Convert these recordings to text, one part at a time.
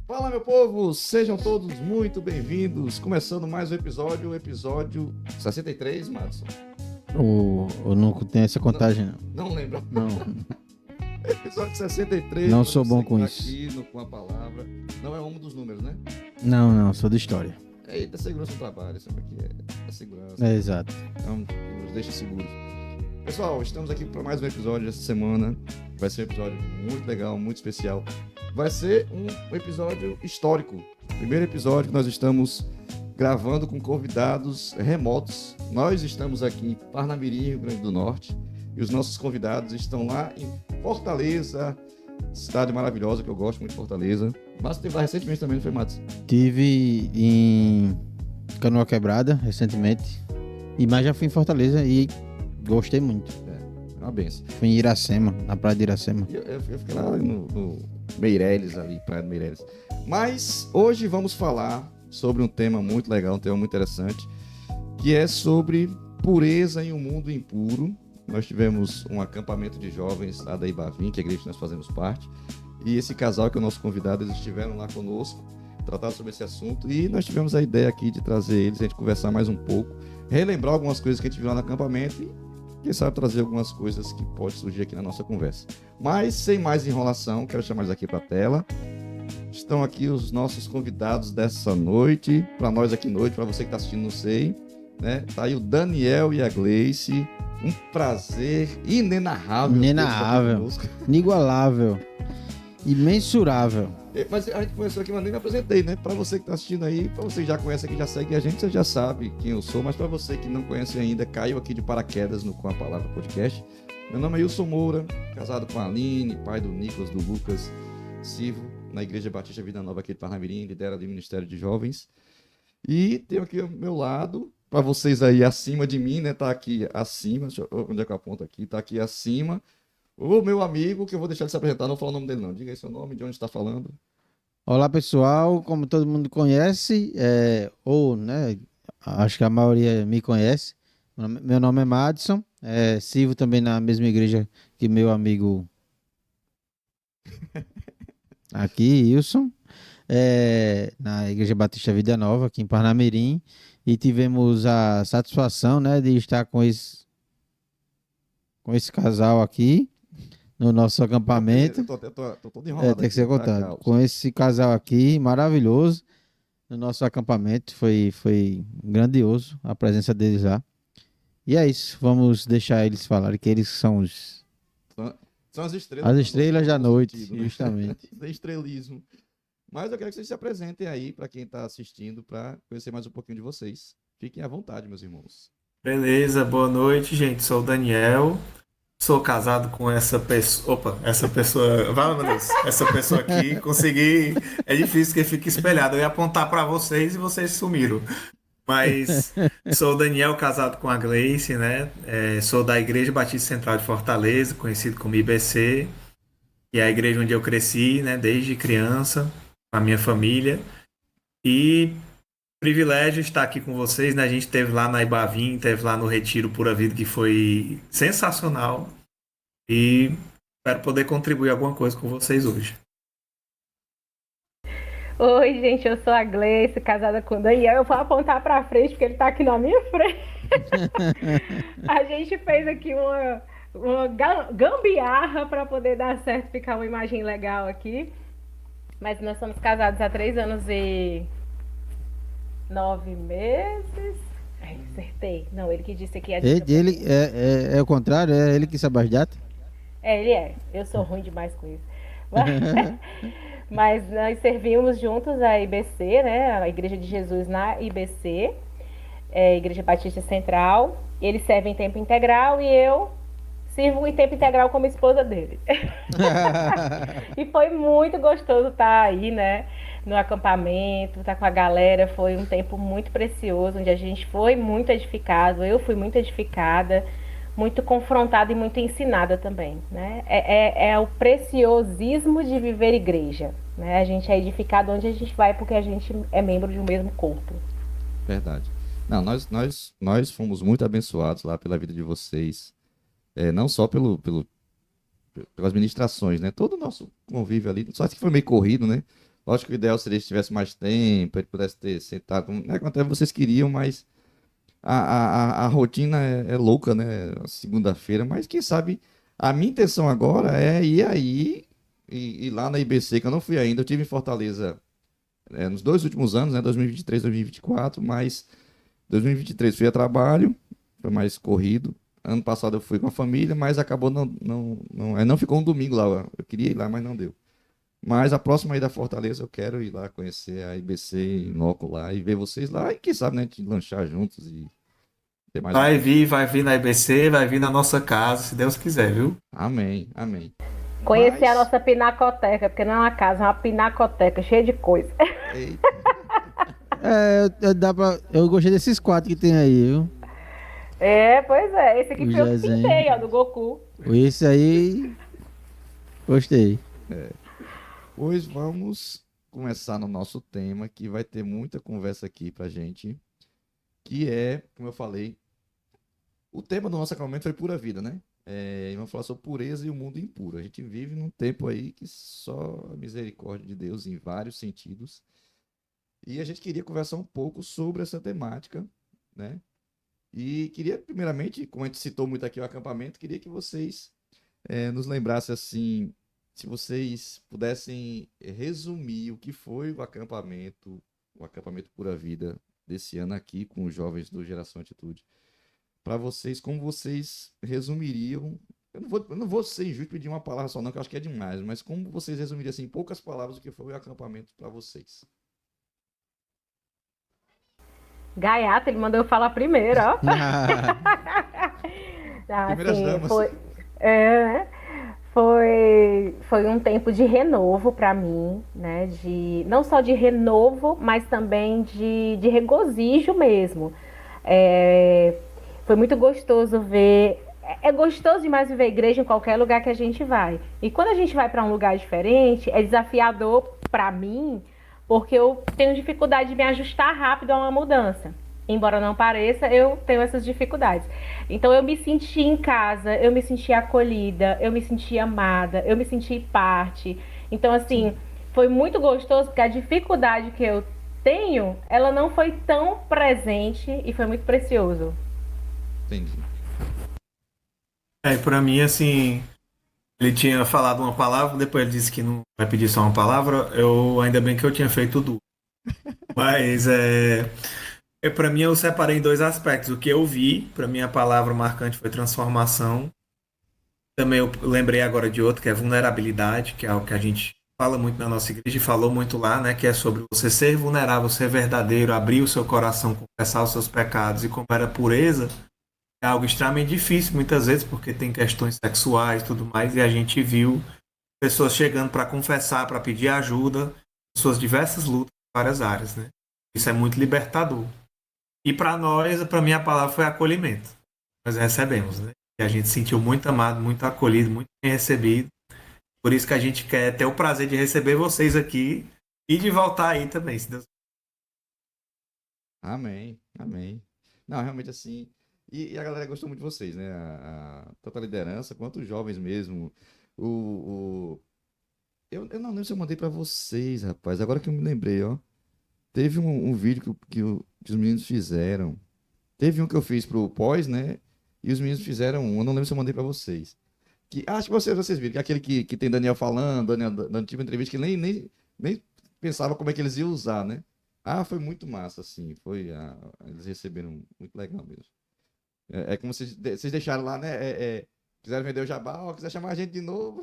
Fala, meu povo, sejam todos muito bem-vindos. Começando mais um episódio 63, Madison. Eu não tenho essa contagem, não. Não lembro. Não. Episódio 63. Não sou bom com isso. Aqui com a palavra. Não é um dos números, né? Não, sou de história. Eita, segurança no trabalho. Isso aqui é segurança. É, exato. É um que nos deixa seguros. Pessoal, estamos aqui para mais um episódio essa semana. Vai ser um episódio muito legal, muito especial. Vai ser um episódio histórico. Primeiro episódio que nós estamos gravando com convidados remotos. Nós estamos aqui em Parnamirim, Rio Grande do Norte, e os nossos convidados estão lá em Fortaleza, cidade maravilhosa, que eu gosto muito de Fortaleza. Mas teve lá recentemente também, não foi, Matos? Tive em Canoa Quebrada, recentemente. Mas já fui em Fortaleza e gostei muito. É uma benção. Fui em Iracema, na praia de Iracema. Eu fiquei lá no Meireles, ali, praia do Meireles. Mas hoje vamos falar sobre um tema muito legal, um tema muito interessante, que é sobre pureza em um mundo impuro. Nós tivemos um acampamento de jovens lá da Ibavim, que é a igreja que nós fazemos parte, e esse casal que é o nosso convidado, eles estiveram lá conosco, trataram sobre esse assunto, e nós tivemos a ideia aqui de trazer eles, a gente conversar mais um pouco, relembrar algumas coisas que a gente viu lá no acampamento e quem sabe trazer algumas coisas que pode surgir aqui na nossa conversa. Mas, sem mais enrolação, quero chamar eles aqui para a tela. Estão aqui os nossos convidados dessa noite, para nós aqui noite, para você que está assistindo, não sei, né? Tá aí o Daniel e a Gleice, um prazer inenarrável. Inigualável, imensurável. Mas a gente começou aqui, mas nem me apresentei, né? Para você que está assistindo aí, para você que já conhece aqui, já segue a gente, você já sabe quem eu sou, mas para você que não conhece ainda, caiu aqui de paraquedas no Com a Palavra Podcast. Meu nome é Wilson Moura, casado com a Aline, pai do Nicolas, do Lucas, sirvo na Igreja Batista Vida Nova aqui de Parnamirim, lidera do Ministério de Jovens. E tenho aqui ao meu lado, para vocês aí acima de mim, né? Tá aqui acima, onde é que eu aponto aqui? Tá aqui acima. O meu amigo, que eu vou deixar ele se apresentar, não vou falar o nome dele não. Diga aí seu nome, de onde está falando. Olá, pessoal. Como todo mundo conhece, né, acho que a maioria me conhece. Meu nome é Madison, sirvo também na mesma igreja que meu amigo aqui, Wilson, na Igreja Batista Vida Nova, aqui em Parnamirim, e tivemos a satisfação, né, de estar com esse casal aqui no nosso acampamento. Tô todo enrolado. Tem que ser contado. Com esse casal aqui, maravilhoso, no nosso acampamento. Foi grandioso a presença deles lá. E é isso, vamos deixar eles falarem que eles são São as estrelas. as estrelas da noite, sentido, né? justamente. Sem estrelismo. Mas eu quero que vocês se apresentem aí para quem está assistindo, para conhecer mais um pouquinho de vocês. Fiquem à vontade, meus irmãos. Beleza, boa noite, gente. Sou o Daniel. Sou casado com essa pessoa. Opa, essa pessoa. Vai, meu Deus. Essa pessoa aqui, consegui. É difícil que fique espelhado. Eu ia apontar para vocês e vocês sumiram. Mas sou o Daniel, casado com a Gleice, né? Sou da Igreja Batista Central de Fortaleza, conhecido como IBC. E é a igreja onde eu cresci, né? Desde criança, com a minha família. E privilégio estar aqui com vocês, né? A gente esteve lá na Ibavim, esteve lá no Retiro Pura Vida, que foi sensacional. E espero poder contribuir alguma coisa com vocês hoje. Oi, gente, eu sou a Gleice, casada com o Daniel. Eu vou apontar para frente porque ele está aqui na minha frente. A gente fez aqui uma gambiarra para poder dar certo, ficar uma imagem legal aqui. Mas nós somos casados há 3 anos e 9 meses. Ai, acertei. Não, ele que disse aqui. Ele é o contrário, é ele que sabe as datas? Ele é. Eu sou ruim demais com isso. Mas nós servimos juntos a IBC, né? A Igreja de Jesus na IBC, Igreja Batista Central. Ele serve em tempo integral e eu sirvo em tempo integral como esposa dele. E foi muito gostoso estar aí, né? No acampamento, estar com a galera. Foi um tempo muito precioso, onde a gente foi muito edificado. Eu fui muito edificada, muito confrontada e muito ensinada também, né? É o preciosismo de viver igreja, né? A gente é edificado onde a gente vai porque a gente é membro de um mesmo corpo. Verdade. Não, nós fomos muito abençoados lá pela vida de vocês. Não só pelas ministrações, né? Todo o nosso convívio ali. Só que foi meio corrido, né? Lógico que o ideal seria que tivesse mais tempo, ele pudesse ter sentado, né? Quanto até vocês queriam, mas a rotina é louca, né? A segunda-feira, mas quem sabe a minha intenção agora é ir aí e lá na IBC, que eu não fui ainda, eu tive em Fortaleza nos 2 últimos anos, né? 2023, 2024, mas 2023 fui a trabalho, foi mais corrido. Ano passado eu fui com a família, mas acabou não ficou um domingo lá. Eu queria ir lá, mas não deu. Mas a próxima aí da Fortaleza eu quero ir lá conhecer a IBC em loco lá e ver vocês lá e quem sabe, né, de lanchar juntos e ter mais um. Vai vir na IBC, vai vir na nossa casa, se Deus quiser, viu? Amém, amém. Conhecer a Mas, nossa pinacoteca, porque não é uma casa, é uma pinacoteca cheia de coisa. eita, Eu gostei desses 4 que tem aí, viu? Pois é. Esse aqui O foi eu que desenho. pintei, ó, do Goku. Esse aí, gostei. pois vamos começar no nosso tema, que vai ter muita conversa aqui pra gente, que é, como eu falei, o tema do nosso acampamento foi pura vida, né? E vamos falar sobre pureza e o mundo impuro. A gente vive num tempo aí que só a misericórdia de Deus em vários sentidos. E a gente queria conversar um pouco sobre essa temática, né? E queria, primeiramente, como a gente citou muito aqui o acampamento, queria que vocês nos lembrassem assim, se vocês pudessem resumir o que foi o acampamento Pura Vida desse ano aqui com os jovens do Geração Atitude. Para vocês, como vocês resumiriam? Eu não vou ser injusto e pedir uma palavra só, não, que eu acho que é demais, mas como vocês resumiriam assim, em poucas palavras o que foi o acampamento para vocês? Gaiato, ele mandou eu falar primeiro, ó. Primeiras Assim, damas. é, foi um tempo de renovo para mim, né? Não só de renovo, mas também de regozijo mesmo. É, foi muito gostoso ver. É gostoso demais viver igreja em qualquer lugar que a gente vai. E quando a gente vai para um lugar diferente, é desafiador para mim, porque eu tenho dificuldade de me ajustar rápido a uma mudança. Embora não pareça, eu tenho essas dificuldades. Então eu me senti em casa, eu me senti acolhida, eu me senti amada, eu me senti parte. Então, assim, foi muito gostoso porque a dificuldade que eu tenho, ela não foi tão presente e foi muito precioso. Entendi. Pra mim, assim, ele tinha falado uma palavra, depois ele disse que não vai pedir só uma palavra. Ainda bem que eu tinha feito duas. Mas para mim eu separei em dois aspectos. O que eu vi, para mim a palavra marcante foi transformação. Também eu lembrei agora de outro, que é vulnerabilidade, que é algo que a gente fala muito na nossa igreja e falou muito lá, né? Que é sobre você ser vulnerável, ser verdadeiro, abrir o seu coração, confessar os seus pecados. E como era pureza, é algo extremamente difícil muitas vezes, porque tem questões sexuais e tudo mais, e a gente viu pessoas chegando para confessar, para pedir ajuda, suas diversas lutas em várias áreas, né? Isso é muito libertador. E para nós, para mim, a palavra foi acolhimento. Nós recebemos, né? E a gente se sentiu muito amado, muito acolhido, muito bem recebido. Por isso que a gente quer ter o prazer de receber vocês aqui e de voltar aí também, se Deus. Amém, amém. Não, realmente assim. E a galera gostou muito de vocês, né? Tanto a liderança quanto os jovens mesmo. O, eu não lembro se eu mandei pra vocês, rapaz. Agora que eu me lembrei, ó. Teve um vídeo que os meninos fizeram. Teve um que eu fiz pro pós, né? E os meninos fizeram um. Eu não lembro se eu mandei pra vocês. Acho que vocês viram, que é aquele que tem Daniel falando, Daniel dando tipo entrevista, que nem pensava como é que eles iam usar, né? Foi muito massa, assim. Eles receberam muito legal mesmo. É como vocês deixaram lá, né? Quiseram vender o jabá, quiser chamar a gente de novo.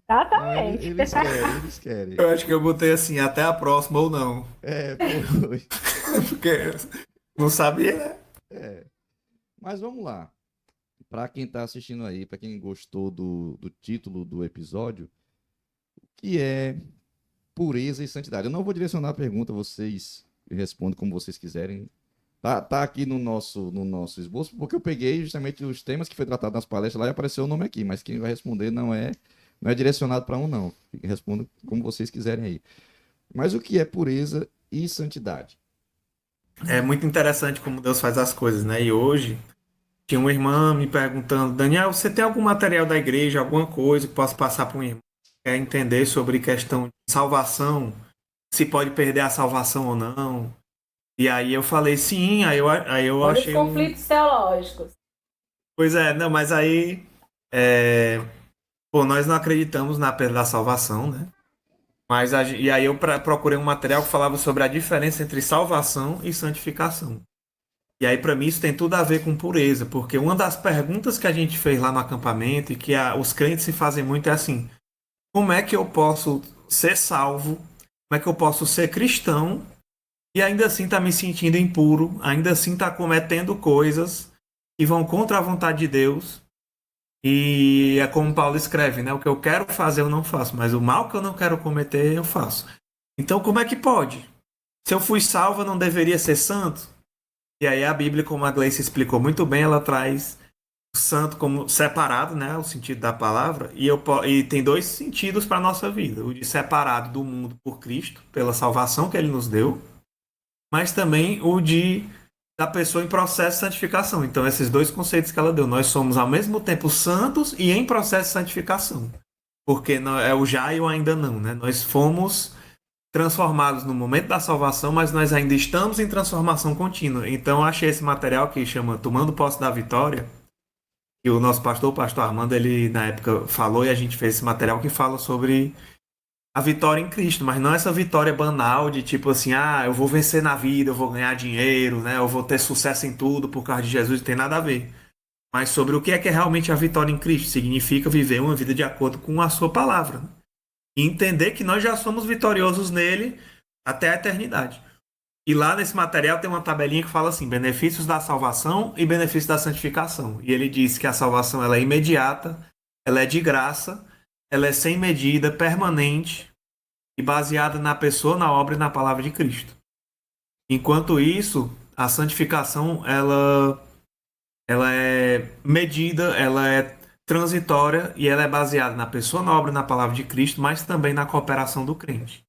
Não, Exatamente. eles querem. Eu acho que eu botei assim, até a próxima ou não. Foi. Porque não sabia, né? Mas vamos lá. Para quem tá assistindo aí, para quem gostou do título do episódio, que é pureza e santidade. Eu não vou direcionar a pergunta, vocês respondem como vocês quiserem. Tá aqui no nosso esboço, porque eu peguei justamente os temas que foi tratado nas palestras lá e apareceu o nome aqui, mas quem vai responder não é não é direcionado para um, não. Respondo como vocês quiserem aí. Mas o que é pureza e santidade? É muito interessante como Deus faz as coisas, né? E hoje tinha uma irmã me perguntando, Daniel, você tem algum material da igreja, alguma coisa que possa passar para um irmão que quer entender sobre questão de salvação, se pode perder a salvação ou não? E aí eu falei sim, aí eu Olha os achei um. conflitos teológicos. Pois é, não, mas aí. é, Pô, nós não acreditamos na perda da salvação, né? E aí eu procurei um material que falava sobre a diferença entre salvação e santificação. E aí, para mim, isso tem tudo a ver com pureza, porque uma das perguntas que a gente fez lá no acampamento e que os crentes se fazem muito é assim: como é que eu posso ser salvo? Como é que eu posso ser cristão e ainda assim estar me sentindo impuro, ainda assim estar cometendo coisas que vão contra a vontade de Deus? E é como Paulo escreve, né? O que eu quero fazer eu não faço, mas o mal que eu não quero cometer eu faço. Então, como é que pode? Se eu fui salvo, eu não deveria ser santo? E aí a Bíblia, como a Gleice explicou muito bem, ela traz o santo como separado, né, o sentido da palavra, e tem dois sentidos para a nossa vida: o de separado do mundo por Cristo, pela salvação que ele nos deu, mas também o de da pessoa em processo de santificação. Então, esses dois conceitos que ela deu, nós somos ao mesmo tempo santos e em processo de santificação, porque é o já e o ainda não, né? Nós fomos transformados no momento da salvação, mas nós ainda estamos em transformação contínua. Então, eu achei esse material que chama Tomando Posse da Vitória, e o nosso pastor, o pastor Armando, ele na época falou, e a gente fez esse material que fala sobre a vitória em Cristo, mas não essa vitória banal de tipo assim, eu vou vencer na vida, eu vou ganhar dinheiro, né? Eu vou ter sucesso em tudo por causa de Jesus, não tem nada a ver. Mas sobre o que é realmente a vitória em Cristo, significa viver uma vida de acordo com a sua palavra, né? E entender que nós já somos vitoriosos nele até a eternidade. E lá nesse material tem uma tabelinha que fala assim: benefícios da salvação e benefícios da santificação. E ele diz que a salvação ela é imediata, ela é de graça, ela é sem medida, permanente e baseada na pessoa, na obra e na palavra de Cristo. Enquanto isso, a santificação ela é medida, ela é transitória e ela é baseada na pessoa, na obra e na palavra de Cristo, mas também na cooperação do crente.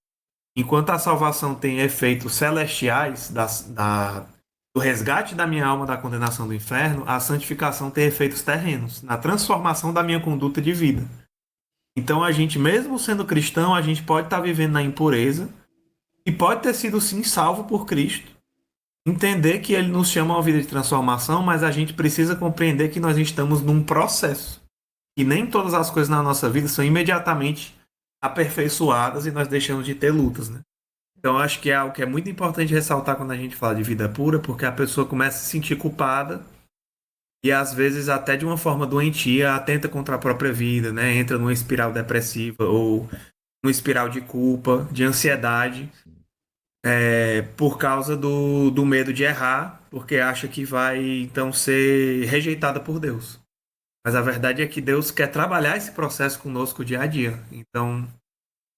Enquanto a salvação tem efeitos celestiais do resgate da minha alma da condenação do inferno, a santificação tem efeitos terrenos, na transformação da minha conduta de vida. Então a gente, mesmo sendo cristão, a gente pode estar vivendo na impureza e pode ter sido sim salvo por Cristo. Entender que ele nos chama a uma vida de transformação, mas a gente precisa compreender que nós estamos num processo. E nem todas as coisas na nossa vida são imediatamente aperfeiçoadas e nós deixamos de ter lutas, né? Então acho que é algo que é muito importante ressaltar quando a gente fala de vida pura, porque a pessoa começa a se sentir culpada e às vezes até de uma forma doentia atenta contra a própria vida, né? Entra numa espiral depressiva ou numa espiral de culpa, de ansiedade, por causa do medo de errar, porque acha que vai então ser rejeitada por Deus. Mas a verdade é que Deus quer trabalhar esse processo conosco dia a dia. Então,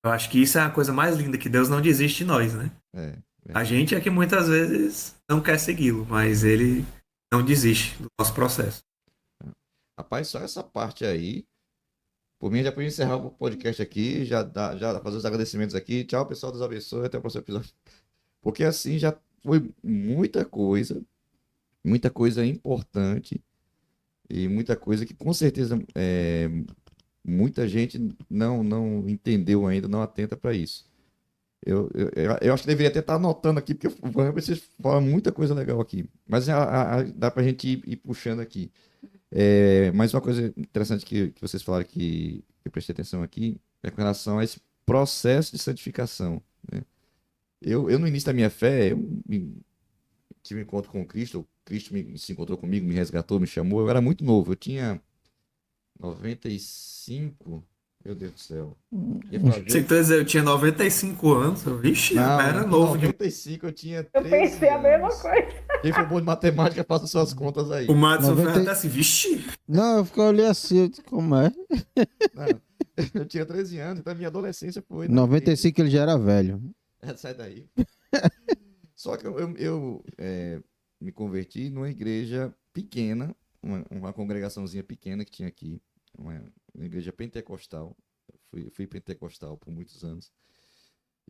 eu acho que isso é a coisa mais linda, que Deus não desiste de nós, né? É, A gente é que muitas vezes não quer segui-lo, mas ele não desiste do nosso processo. rapaz, só essa parte aí. Por mim, já podia encerrar o podcast aqui, já fazer os agradecimentos aqui. Tchau, pessoal, Deus abençoe, até o próximo episódio. Porque assim já foi muita coisa importante e muita coisa que com certeza muita gente não entendeu ainda, não atenta para isso. Eu acho que deveria até estar anotando aqui, porque vocês falam muita coisa legal aqui. Mas dá para a gente ir puxando aqui. Mais uma coisa interessante que vocês falaram que eu prestei atenção aqui é com relação a esse processo de santificação, né? No início da minha fé, tive um encontro com Cristo, Cristo se encontrou comigo, me resgatou, me chamou. Eu era muito novo, eu tinha 95, meu Deus do céu. Ia Você fazer... quer dizer, eu tinha 95 anos, vixe, eu Não, era em novo de 95 eu tinha Eu 13 pensei a mesma anos. coisa. Quem for bom de matemática, faça suas contas aí. O Madison fez 90 até assim, vixe. Não, eu fiquei olhando assim, eu disse, como é? Não, eu tinha 13 anos, então minha adolescência foi Em na igreja. 95 ele já era velho. Sai daí. Só que eu me converti numa igreja pequena, uma congregaçãozinha pequena que tinha aqui, uma igreja pentecostal. Fui pentecostal por muitos anos.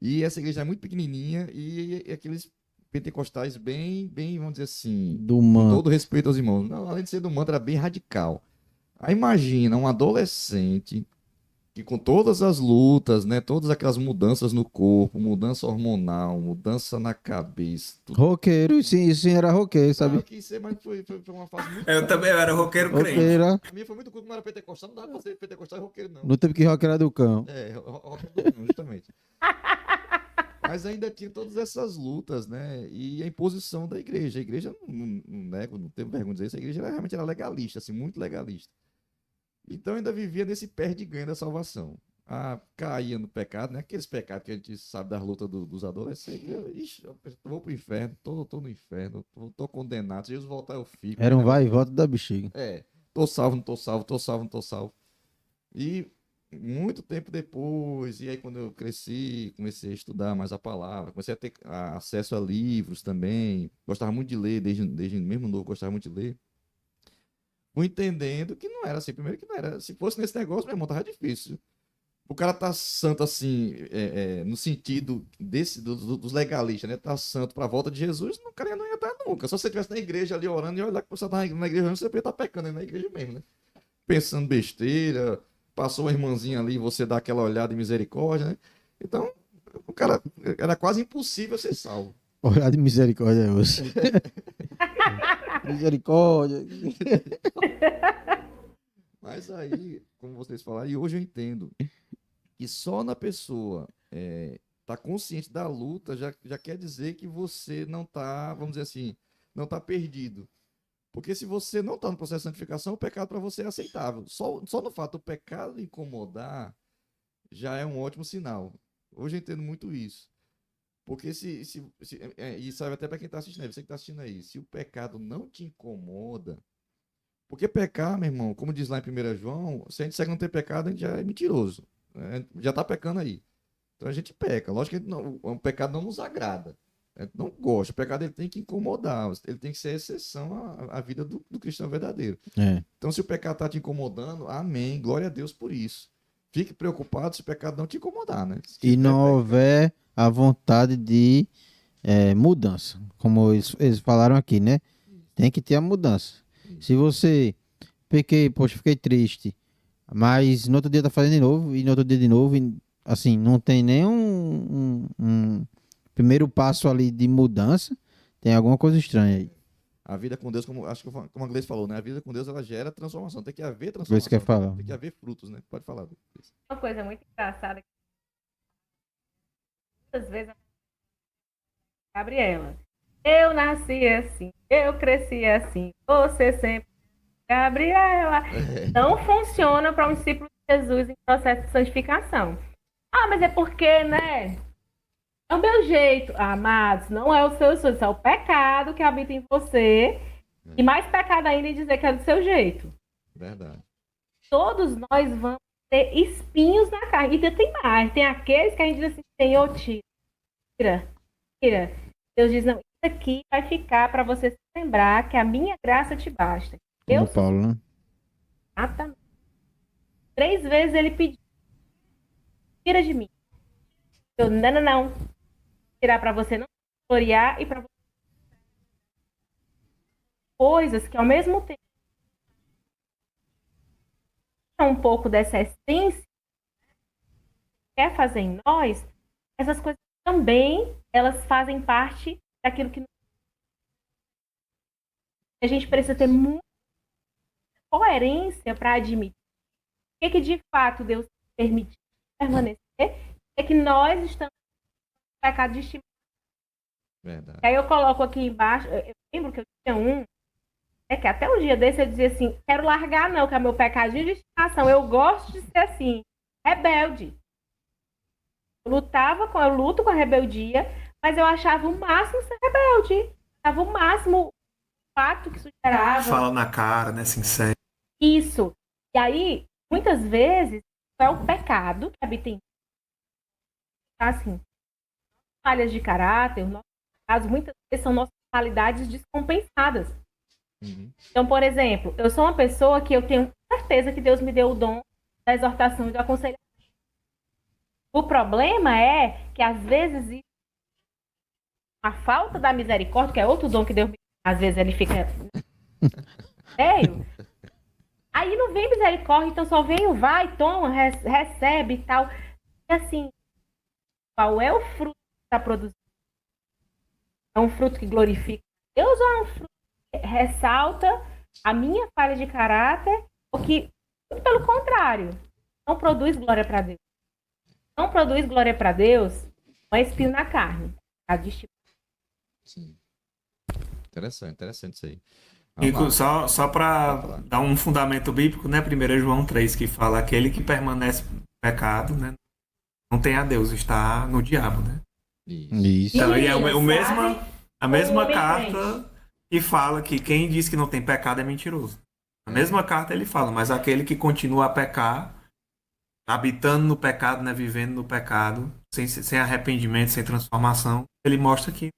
E essa igreja é muito pequenininha e aqueles pentecostais bem, vamos dizer assim, Do com manto. todo respeito aos irmãos. Não, além de ser do manto, era bem radical. Aí imagina um adolescente que com todas as lutas, né, todas aquelas mudanças no corpo, mudança hormonal, mudança na cabeça, tudo. Roqueiro, sim, era roqueiro, Ah, sabe? eu quis ser, mas foi uma fase muito. Eu também era roqueiro crente. Roqueiro, A minha foi muito curta, não era pentecostal, não dava pra ser pentecostal e roqueiro, não. no tempo que rock era do cão. É, roqueiro não, justamente. Mas ainda tinha todas essas lutas, né? E a imposição da igreja. A igreja, não nego, não tenho vergonha de dizer isso, a igreja realmente era legalista, assim, muito legalista. Então ainda vivia nesse perde-ganho da salvação. Ah, caía no pecado, né? Aqueles pecados que a gente sabe das lutas dos adolescentes. Ixi, eu vou pro inferno, tô no inferno, tô condenado. Se Jesus voltar, eu fico. Era um vai e volta da bexiga. É, tô salvo, não tô salvo, tô salvo, não tô salvo. E muito tempo depois, e aí quando eu cresci, comecei a estudar mais a palavra, comecei a ter acesso a livros também, gostava muito de ler, desde mesmo novo, gostava muito de ler. Fui entendendo que não era assim, primeiro que não era, se fosse nesse negócio, meu irmão, tava difícil. O cara tá santo assim, no sentido dos legalistas, né? Tá santo pra volta de Jesus, o cara não ia estar nunca. Só se você estivesse na igreja ali orando e olhar que você tá na igreja, você podia estar pecando aí na igreja mesmo, né? Pensando besteira, passou uma irmãzinha ali, você dá aquela olhada de misericórdia, né? Então, o cara era quase impossível ser salvo. Olhar de misericórdia é osso. Misericórdia. Mas aí, como vocês falaram, e hoje eu entendo que só na pessoa tá consciente da luta já quer dizer que você não tá, vamos dizer assim, não tá perdido. Porque se você não tá no processo de santificação, o pecado para você é aceitável. Só no fato do pecado incomodar já é um ótimo sinal. Hoje eu entendo muito isso. Porque e sabe até para quem tá assistindo aí, você que tá assistindo aí, se o pecado não te incomoda, porque pecar, meu irmão, como diz lá em 1 João, se a gente segue não ter pecado, a gente já é mentiroso, né? Já tá pecando aí. Então a gente peca. Lógico que o pecado não nos agrada. A gente não gosta. O pecado ele tem que incomodar. Ele tem que ser exceção à vida do cristão verdadeiro. É. Então se o pecado tá te incomodando, amém. Glória a Deus por isso. Fique preocupado se o pecado não te incomodar, né? E não houver a vontade de mudança. Como eles falaram aqui, né? Tem que ter a mudança. Se você pequei, poxa, fiquei triste, mas no outro dia tá fazendo de novo, e no outro dia de novo, e, assim, não tem nem um primeiro passo ali de mudança, tem alguma coisa estranha aí. A vida com Deus, acho que como a Gleice falou, né? A vida com Deus, ela gera transformação. Tem que haver Por isso transformação. que eu falo. Tem que haver frutos, né? Pode falar. Uma coisa muito engraçada. Muitas vezes, Gabriela, eu nasci assim, eu cresci assim, você sempre, Gabriela. Não funciona para um discípulo de Jesus em processo de santificação. Ah, mas é porque, né? É o meu jeito. Amados, não é o seu jeito, é o pecado que habita em você. E mais pecado ainda em dizer que é do seu jeito. Verdade. Todos nós vamos ter espinhos na carne. E tem mais. Tem aqueles que a gente diz assim, Senhor, tira. Deus diz, não, isso aqui vai ficar para você se lembrar que a minha graça te basta. Como Eu Paulo, né? Exatamente. 3 vezes ele pediu, tira de mim. Eu, não. Tirar para você não gloriar e para você coisas que ao mesmo tempo um pouco dessa essência que quer fazer em nós, essas coisas também elas fazem parte daquilo que a gente precisa ter muita coerência para admitir o que de fato Deus permite permanecer, é que nós estamos no pecado de estimação. Verdade. Aí eu coloco aqui embaixo, eu lembro que eu tinha que até um dia desse eu dizia assim, quero largar não, que é meu pecadinho de estimação, eu gosto de ser assim, rebelde. Eu luto com a rebeldia, mas eu achava o máximo ser rebelde. Achava o máximo o impacto que isso gerava. Fala na cara, né? Sincero. Isso. E aí, muitas vezes, é o pecado que habita em mim. Assim, falhas de caráter, nossos pecados, muitas vezes são nossas qualidades descompensadas. Uhum. Então, por exemplo, eu sou uma pessoa que eu tenho certeza que Deus me deu o dom da exortação e do aconselhamento. O problema é que às vezes a falta da misericórdia, que é outro dom que Deus, às vezes ele fica sério. Aí não vem misericórdia, então só vem o vai, toma, recebe e tal. E assim, qual é o fruto que está produzindo? É um fruto que glorifica Deus ou é um fruto que ressalta a minha falha de caráter? Ou que, muito pelo contrário, não produz glória para Deus? Não produz glória para Deus, não é espinho na carne. Tá? Sim. Interessante isso aí. Nico, só para dar um fundamento bíblico, né? 1 João 3, que fala aquele que permanece no pecado, né? Não tem a Deus, está no diabo, né? Isso. Então, e é a mesma carta que fala que quem diz que não tem pecado é mentiroso. A mesma carta ele fala, mas aquele que continua a pecar, habitando no pecado, né? Vivendo no pecado, sem arrependimento, sem transformação, ele mostra que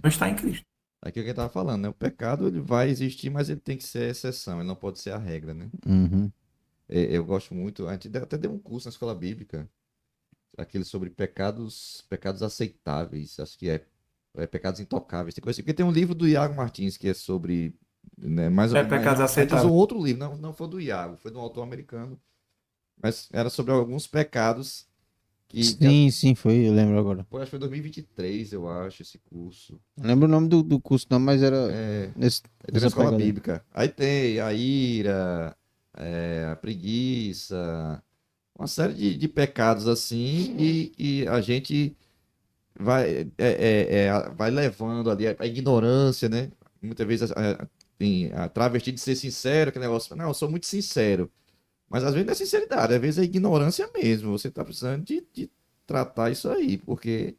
não está em Cristo. Aqui é o que eu tava falando, né? O pecado ele vai existir, mas ele tem que ser a exceção, ele não pode ser a regra, né? Uhum. Eu gosto muito, a gente até deu um curso na escola bíblica, aquele sobre pecados aceitáveis, acho que é pecados intocáveis, tem coisa assim. Porque tem um livro do Iago Martins que é sobre, né, Pecados não, aceitáveis. um outro livro, não foi do Iago, foi de um autor americano, mas era sobre alguns pecados que Sim, foi, eu lembro agora. Pô, acho que foi 2023, eu acho, esse curso. Não lembro o nome do curso, não, mas era Tem na nessa escola pegada. bíblica. Aí tem a ira, a preguiça, uma série de pecados assim, e a gente vai levando ali a ignorância, né? Muitas vezes tem a travesti de ser sincero, aquele negócio, não, eu sou muito sincero. Mas às vezes não é sinceridade, às vezes é ignorância mesmo. Você está precisando de tratar isso aí, porque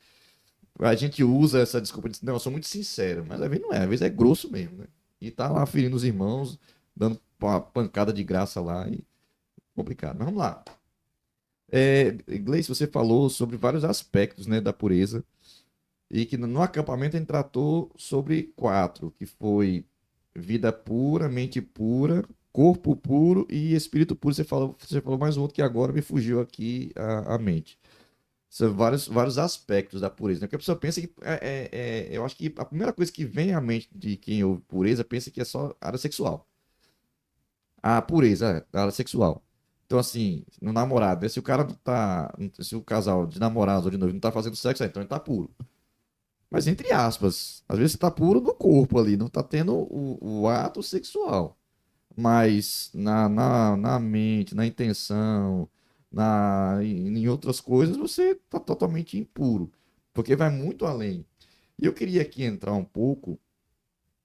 a gente usa essa desculpa de não, eu sou muito sincero, mas às vezes não é, às vezes é grosso mesmo, né? E tá lá ferindo os irmãos, dando uma pancada de graça lá e complicado. Mas vamos lá. Gleice, você falou sobre vários aspectos, né, da pureza e que no acampamento a gente tratou sobre 4, que foi vida pura, mente pura, corpo puro e espírito puro. Você falou mais um outro que agora me fugiu aqui a mente. São vários aspectos da pureza, né? Porque a pessoa pensa que. Eu acho que a primeira coisa que vem à mente de quem ouve pureza pensa que é só área sexual. A pureza é área sexual. Então, assim, no namorado, né? Se o cara não tá. Se o casal de namorados ou de noivo não tá fazendo sexo, então ele tá puro. Mas entre aspas, às vezes você tá puro no corpo ali, não tá tendo o ato sexual. Mas na mente, na intenção, em outras coisas, você está totalmente impuro, porque vai muito além. E eu queria aqui entrar um pouco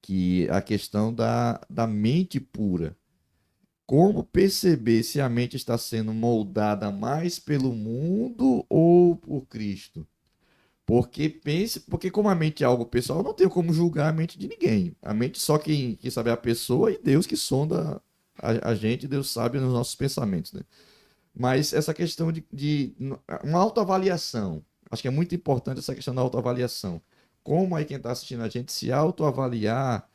que a questão da mente pura. Como perceber se a mente está sendo moldada mais pelo mundo ou por Cristo? Porque como a mente é algo pessoal, eu não tenho como julgar a mente de ninguém. A mente só quem sabe é a pessoa e Deus que sonda a gente, Deus sabe nos nossos pensamentos, né? Mas essa questão de uma autoavaliação, acho que é muito importante essa questão da autoavaliação. Como aí quem está assistindo a gente se autoavaliar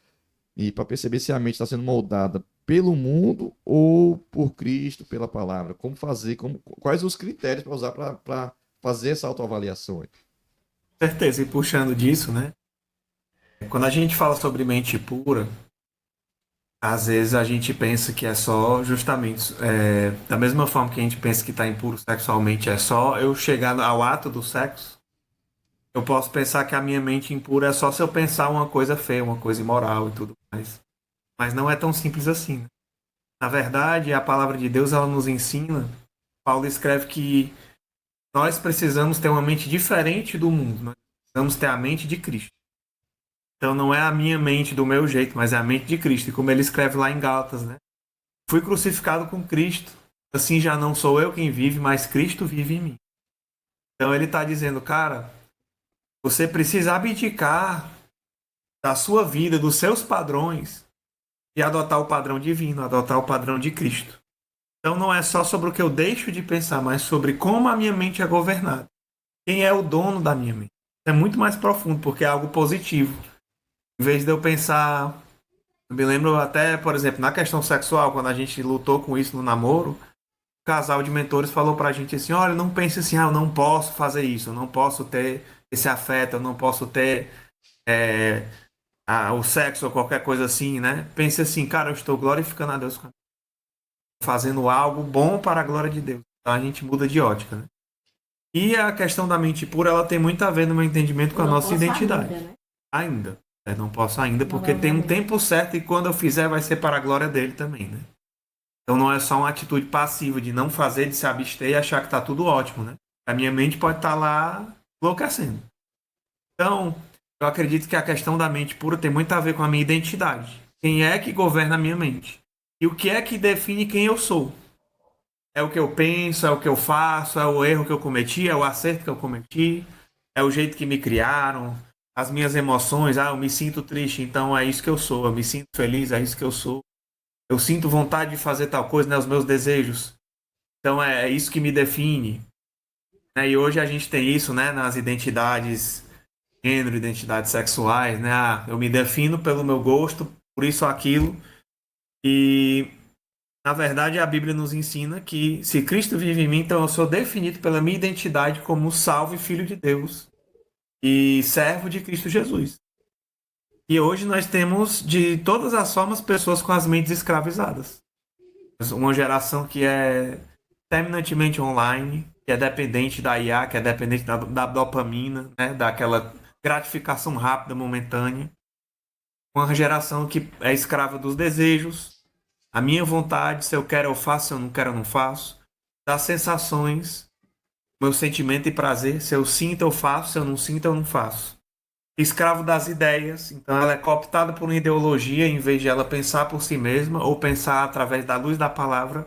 e para perceber se a mente está sendo moldada pelo mundo ou por Cristo, pela palavra. Como fazer, quais os critérios para usar para fazer essa autoavaliação aí? Certeza, e puxando disso, né? Quando a gente fala sobre mente pura, às vezes a gente pensa que é só justamente da mesma forma que a gente pensa que está impuro sexualmente, é só eu chegar ao ato do sexo. Eu posso pensar que a minha mente impura é só se eu pensar uma coisa feia, uma coisa imoral e tudo mais. Mas não é tão simples assim, né? Na verdade, a palavra de Deus ela nos ensina. Paulo escreve que nós precisamos ter uma mente diferente do mundo. Nós precisamos ter a mente de Cristo. Então não é a minha mente do meu jeito, mas é a mente de Cristo. E como ele escreve lá em Gálatas, né? Fui crucificado com Cristo. Assim já não sou eu quem vive, mas Cristo vive em mim. Então ele está dizendo, cara, você precisa abdicar da sua vida, dos seus padrões e adotar o padrão divino, adotar o padrão de Cristo. Então não é só sobre o que eu deixo de pensar, mas sobre como a minha mente é governada. Quem é o dono da minha mente? É muito mais profundo, porque é algo positivo. Em vez de eu pensar... Eu me lembro até, por exemplo, na questão sexual, quando a gente lutou com isso no namoro, casal de mentores falou pra gente assim, olha, não pense assim, eu não posso fazer isso, eu não posso ter esse afeto, eu não posso ter o sexo ou qualquer coisa assim, né? Pense assim, cara, eu estou glorificando a Deus, fazendo algo bom para a glória de Deus. Então a gente muda de ótica, né? E a questão da mente pura, ela tem muito a ver no meu entendimento com a nossa identidade. Ainda, né? Ainda. Eu não posso ainda, porque tem um tempo certo e quando eu fizer vai ser para a glória dele também, né? Então não é só uma atitude passiva de não fazer, de se abster e achar que está tudo ótimo, né? A minha mente pode estar lá enlouquecendo. Então, eu acredito que a questão da mente pura tem muito a ver com a minha identidade. Quem é que governa a minha mente? E o que é que define quem eu sou? É o que eu penso, é o que eu faço, é o erro que eu cometi, é o acerto que eu cometi, é o jeito que me criaram, as minhas emoções, eu me sinto triste, então é isso que eu sou, eu me sinto feliz, é isso que eu sou. Eu sinto vontade de fazer tal coisa, né, os meus desejos. Então é isso que me define. E hoje a gente tem isso, né, nas identidades, gênero, identidades sexuais, né? Eu me defino pelo meu gosto, por isso ou aquilo. E na verdade, a Bíblia nos ensina que se Cristo vive em mim, então eu sou definido pela minha identidade como salvo e filho de Deus e servo de Cristo Jesus. E hoje nós temos, de todas as formas, pessoas com as mentes escravizadas. Uma geração que é terminantemente online, que é dependente da IA, que é dependente da dopamina, né? Daquela gratificação rápida, momentânea. Uma geração que é escrava dos desejos, a minha vontade, se eu quero eu faço, se eu não quero eu não faço. Das sensações, meu sentimento e prazer, se eu sinto eu faço, se eu não sinto eu não faço. Escravo das ideias, então ela é cooptada por uma ideologia, em vez de ela pensar por si mesma ou pensar através da luz da palavra,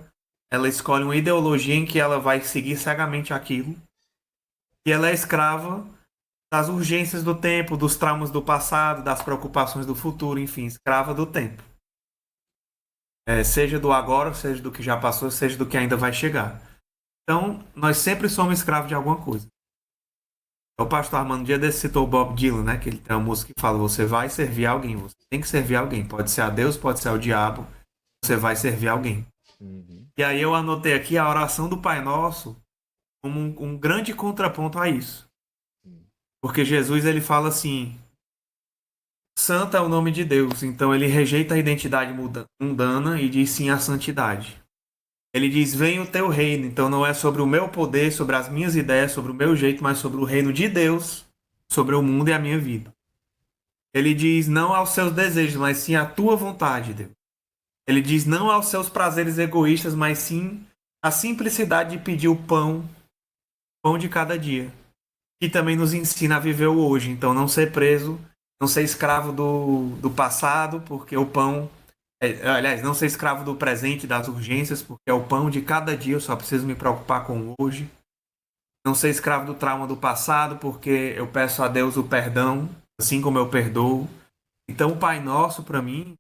ela escolhe uma ideologia em que ela vai seguir cegamente aquilo. E ela é escrava das urgências do tempo, dos traumas do passado, das preocupações do futuro, enfim, escrava do tempo. Seja do agora, seja do que já passou, seja do que ainda vai chegar. Então, nós sempre somos escravos de alguma coisa. O pastor Armando um dia desse citou o Bob Dylan, né? Que ele tem uma música que fala, você vai servir alguém, você tem que servir alguém. Pode ser a Deus, pode ser ao diabo, você vai servir alguém. Uhum. E aí eu anotei aqui a oração do Pai Nosso como um grande contraponto a isso. Porque Jesus, ele fala assim, santo é o nome de Deus, então ele rejeita a identidade mundana e diz sim à santidade. Ele diz, venha o teu reino, então não é sobre o meu poder, sobre as minhas ideias, sobre o meu jeito, mas sobre o reino de Deus, sobre o mundo e a minha vida. Ele diz, não aos seus desejos, mas sim à tua vontade, Deus. Ele diz, não aos seus prazeres egoístas, mas sim à simplicidade de pedir o pão de cada dia. Que também nos ensina a viver o hoje, então não ser preso, não ser escravo do passado, porque o pão... aliás, não ser escravo do presente, das urgências, porque é o pão de cada dia, eu só preciso me preocupar com o hoje. Não ser escravo do trauma do passado, porque eu peço a Deus o perdão, assim como eu perdoo. Então, o Pai Nosso, para mim,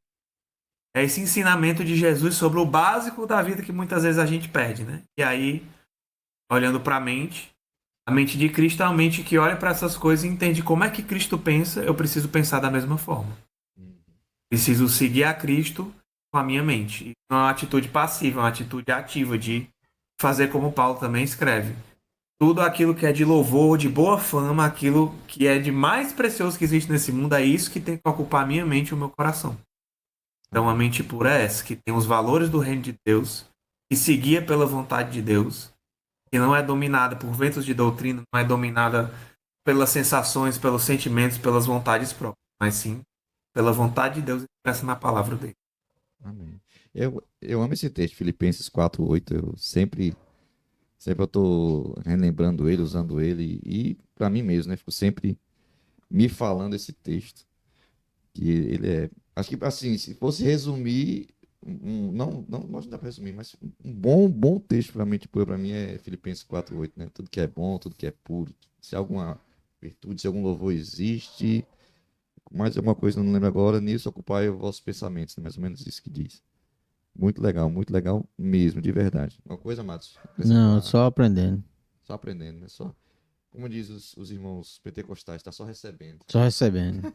é esse ensinamento de Jesus sobre o básico da vida que muitas vezes a gente perde, né? E aí, olhando para a mente de Cristo é uma mente que olha para essas coisas e entende como é que Cristo pensa, eu preciso pensar da mesma forma. Preciso seguir a Cristo com a minha mente. Não é uma atitude passiva, é uma atitude ativa de fazer como Paulo também escreve. Tudo aquilo que é de louvor, de boa fama, aquilo que é de mais precioso que existe nesse mundo, é isso que tem que ocupar a minha mente e o meu coração. Então a mente pura é essa, que tem os valores do reino de Deus, que se guia pela vontade de Deus, que não é dominada por ventos de doutrina, não é dominada pelas sensações, pelos sentimentos, pelas vontades próprias, mas sim pela vontade de Deus expressa na palavra dele. Amém. Eu amo esse texto, Filipenses 4:8. Eu tô relembrando ele, usando ele, e para mim mesmo, né? Fico sempre me falando esse texto. Que ele é. Acho que, assim, se fosse resumir, não dá para resumir, mas um bom texto para mente pura, para mim, é Filipenses 4:8, né? Tudo que é bom, tudo que é puro, se alguma virtude, se algum louvor existe, mais alguma coisa, eu não lembro agora, nisso ocupai os vossos pensamentos, né? Mais ou menos isso que diz. Muito legal mesmo, de verdade. Uma coisa, Matos? Não, só aprendendo. Só aprendendo, né? Só, como diz os irmãos pentecostais, está só recebendo. Só recebendo.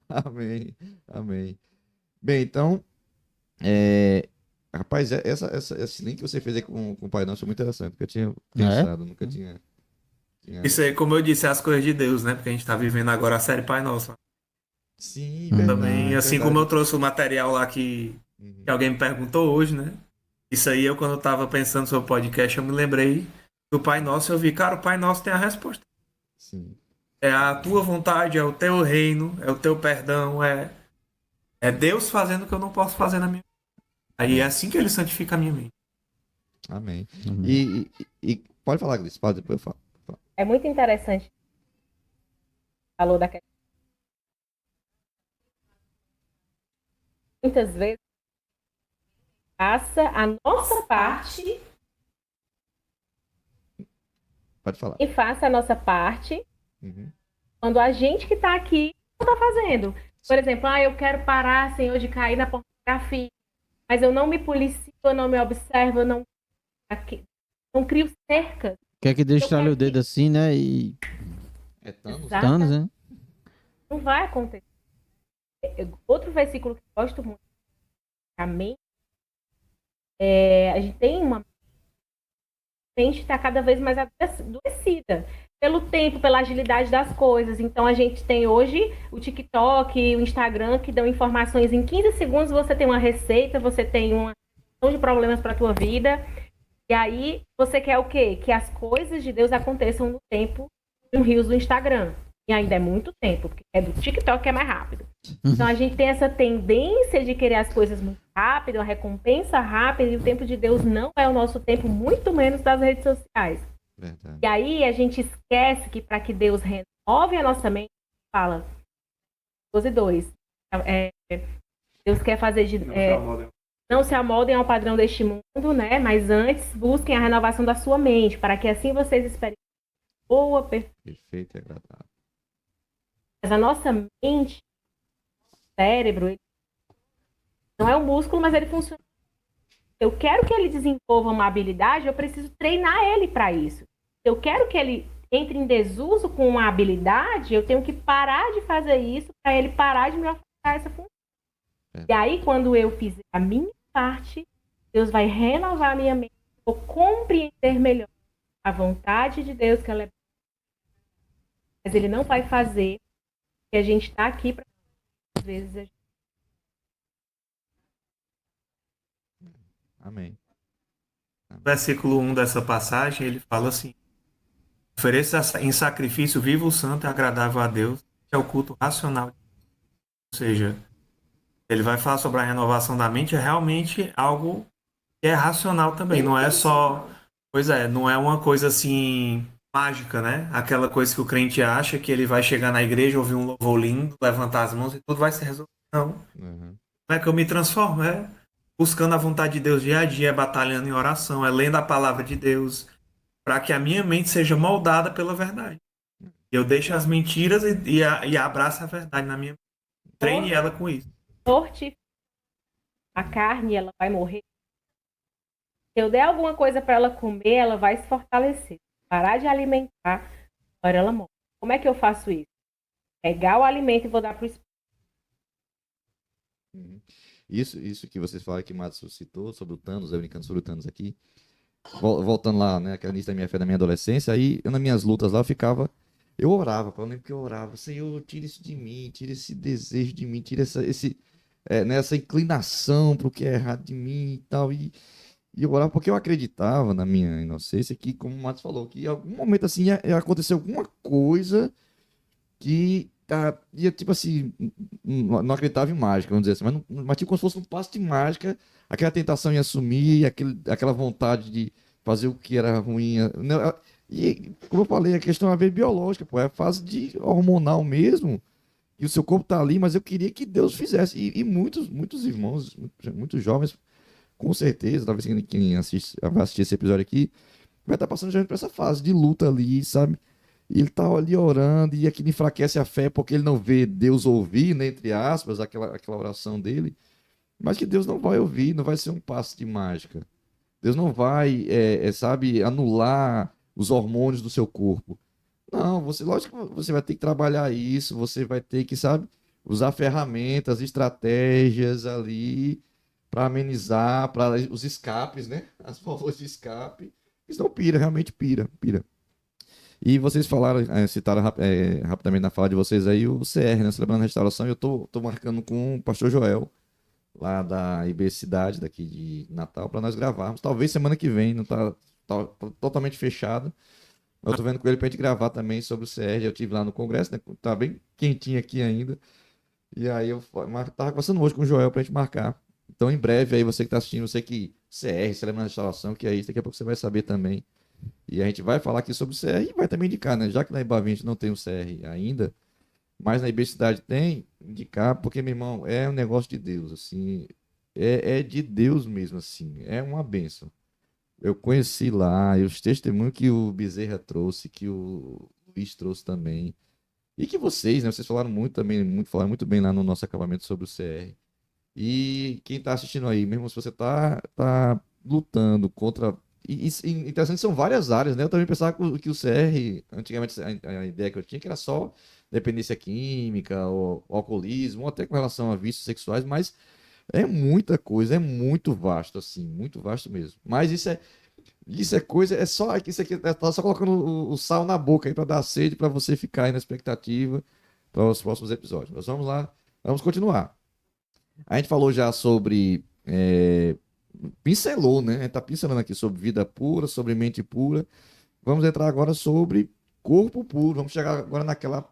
Amém, amém. Bem, então, é, Rapaz, esse link que você fez aí com o Pai Nosso foi muito interessante, porque eu tinha pensado, nunca tinha... Isso aí, como eu disse, é as coisas de Deus, né? Porque a gente tá vivendo agora a série Pai Nosso. Sim, Também, verdade, assim como eu verdade. trouxe o material lá que alguém me perguntou hoje, né? Isso aí, eu quando eu tava pensando sobre o podcast, eu me lembrei do Pai Nosso, eu vi, cara, o Pai Nosso tem a resposta. Sim, É a tua vontade, é o teu reino, é o teu perdão, é Deus fazendo o que eu não posso fazer na minha vida. Aí é é. assim que ele santifica a minha mente. Amém. Amém. E pode falar, Gleice, pode, depois eu falo. É muito interessante. Falou da questão. Muitas vezes faça a nossa parte Pode falar. e faça a nossa parte Uhum. quando a gente que está aqui não está fazendo. Por exemplo, eu quero parar, Senhor, de cair na pornografia, mas eu não me policio, eu não me observo, eu não crio cercas. Quer que Deus Eu estrale quero o dedo assim, né? E É Thanos? Exato. Thanos, né? Não vai acontecer. Outro versículo que eu gosto muito, amém. A gente tem uma mente está cada vez mais adoecida pelo tempo, pela agilidade das coisas. Então a gente tem hoje o TikTok, o Instagram que dão informações em 15 segundos. Você tem uma receita, você tem uma solução de problemas para a tua vida. E aí você quer o quê? Que as coisas de Deus aconteçam no tempo no rios do Instagram. E ainda é muito tempo, porque é do TikTok que é mais rápido. Então a gente tem essa tendência de querer as coisas muito rápido, a recompensa rápida, e o tempo de Deus não é o nosso tempo, muito menos das redes sociais. Verdade. E aí a gente esquece que para que Deus renove a nossa mente, fala 12:2. Deus quer fazer não se amoldem ao padrão deste mundo, né? Mas antes busquem a renovação da sua mente, para que assim vocês experimentem boa, perfeita. Perfeito e agradável. Mas a nossa mente, o cérebro, ele não é um músculo, mas ele funciona. Eu quero que ele desenvolva uma habilidade, eu preciso treinar ele para isso. Eu quero que ele entre em desuso com uma habilidade, eu tenho que parar de fazer isso para ele parar de me ofertar essa função. E aí, quando eu fizer a minha parte, Deus vai renovar a minha mente, vou compreender melhor a vontade de Deus, que ela é. Mas ele não vai fazer, que a gente está aqui para às vezes a gente... Amém. Versículo 1 dessa passagem, ele fala assim: ofereça em sacrifício vivo, santo e agradável a Deus, que é o culto racional. Ou seja, ele vai falar sobre a renovação da mente, é realmente algo que é racional também, não é só. Pois é, não é uma coisa assim mágica, né? Aquela coisa que o crente acha que ele vai chegar na igreja, ouvir um louvor lindo, levantar as mãos e tudo vai se resolver. Não. Uhum. Não é que eu me transformo, é buscando a vontade de Deus dia a dia, é batalhando em oração, é lendo a palavra de Deus, para que a minha mente seja moldada pela verdade. Eu deixe as mentiras e abrace a verdade na minha mente. Treine ela com isso. A carne, ela vai morrer. Se eu der alguma coisa para ela comer, ela vai se fortalecer. Parar de alimentar, agora ela morre. Como é que eu faço isso? Pegar o alimento e vou dar para o espírito. Isso que vocês falaram que o Matos citou sobre o Thanos, eu brincando sobre o Thanos aqui. Voltando lá, né? Aquela início da minha fé da minha adolescência, aí eu, nas minhas lutas lá, eu orava, eu lembro que eu orava, Senhor, tira isso de mim, tira esse desejo de mim, tira essa inclinação pro que é errado de mim e tal. E eu orava porque eu acreditava na minha inocência que, como o Matos falou, que em algum momento assim ia acontecer alguma coisa que ia, tipo assim, não acreditava em mágica, vamos dizer assim, mas tipo como se fosse um passo de mágica, aquela tentação ia sumir, aquela vontade de fazer o que era ruim. Né? E, como eu falei, a questão é uma vez biológica, pô, é a fase de hormonal mesmo, e o seu corpo tá ali, mas eu queria que Deus fizesse. E muitos irmãos, muitos jovens, com certeza, talvez quem vai assistir esse episódio aqui, vai estar passando já por essa fase de luta ali, sabe? E ele tá ali orando e aquilo enfraquece a fé porque ele não vê Deus ouvir, né, entre aspas, aquela oração dele. Mas que Deus não vai ouvir, não vai ser um passe de mágica. Deus não vai, sabe, anular os hormônios do seu corpo. Não, lógico que você vai ter que trabalhar isso, você vai ter que, sabe, usar ferramentas, estratégias ali para amenizar, para os escapes, né? As válvulas de escape. Isso pira, realmente pira. E vocês falaram, citaram rapidamente na fala de vocês aí o CR, né? Celebrando a Restauração. E eu tô marcando com o pastor Joel, lá da IB Cidade, daqui de Natal, para nós gravarmos. Talvez semana que vem, não tá totalmente fechado. Eu tô vendo com ele pra gente gravar também sobre o CR. Eu tive lá no congresso, né? Tá bem quentinho aqui ainda. E aí eu tava conversando hoje com o Joel pra gente marcar. Então, em breve, aí você que tá assistindo, você que CR, Celebrando a Restauração, que é isso, daqui a pouco você vai saber também. E a gente vai falar aqui sobre o CR e vai também indicar, né? Já que na IBA20 a gente não tem o CR ainda, mas na IB Cidade tem, indicar, porque, meu irmão, é um negócio de Deus, assim. É de Deus mesmo, assim. É uma bênção. Eu conheci lá, e os testemunhos que o Bezerra trouxe, que o Luiz trouxe também. E que vocês, né? Vocês falaram muito também, falaram muito bem lá no nosso acabamento sobre o CR. E quem tá assistindo aí, mesmo se você tá lutando contra. E interessante, são várias áreas, né? Eu também pensava que o CR, antigamente a ideia que eu tinha que era só dependência química, ou alcoolismo, ou até com relação a vícios sexuais, mas é muita coisa, é muito vasto, assim, muito vasto mesmo. Mas isso é coisa, é só isso aqui, tá só colocando o sal na boca aí para dar sede, para você ficar aí na expectativa para os próximos episódios. Mas vamos lá, vamos continuar. A gente falou já sobre. Pincelou, né? A gente tá pincelando aqui sobre vida pura, sobre mente pura. Vamos entrar agora sobre corpo puro. Vamos chegar agora naquela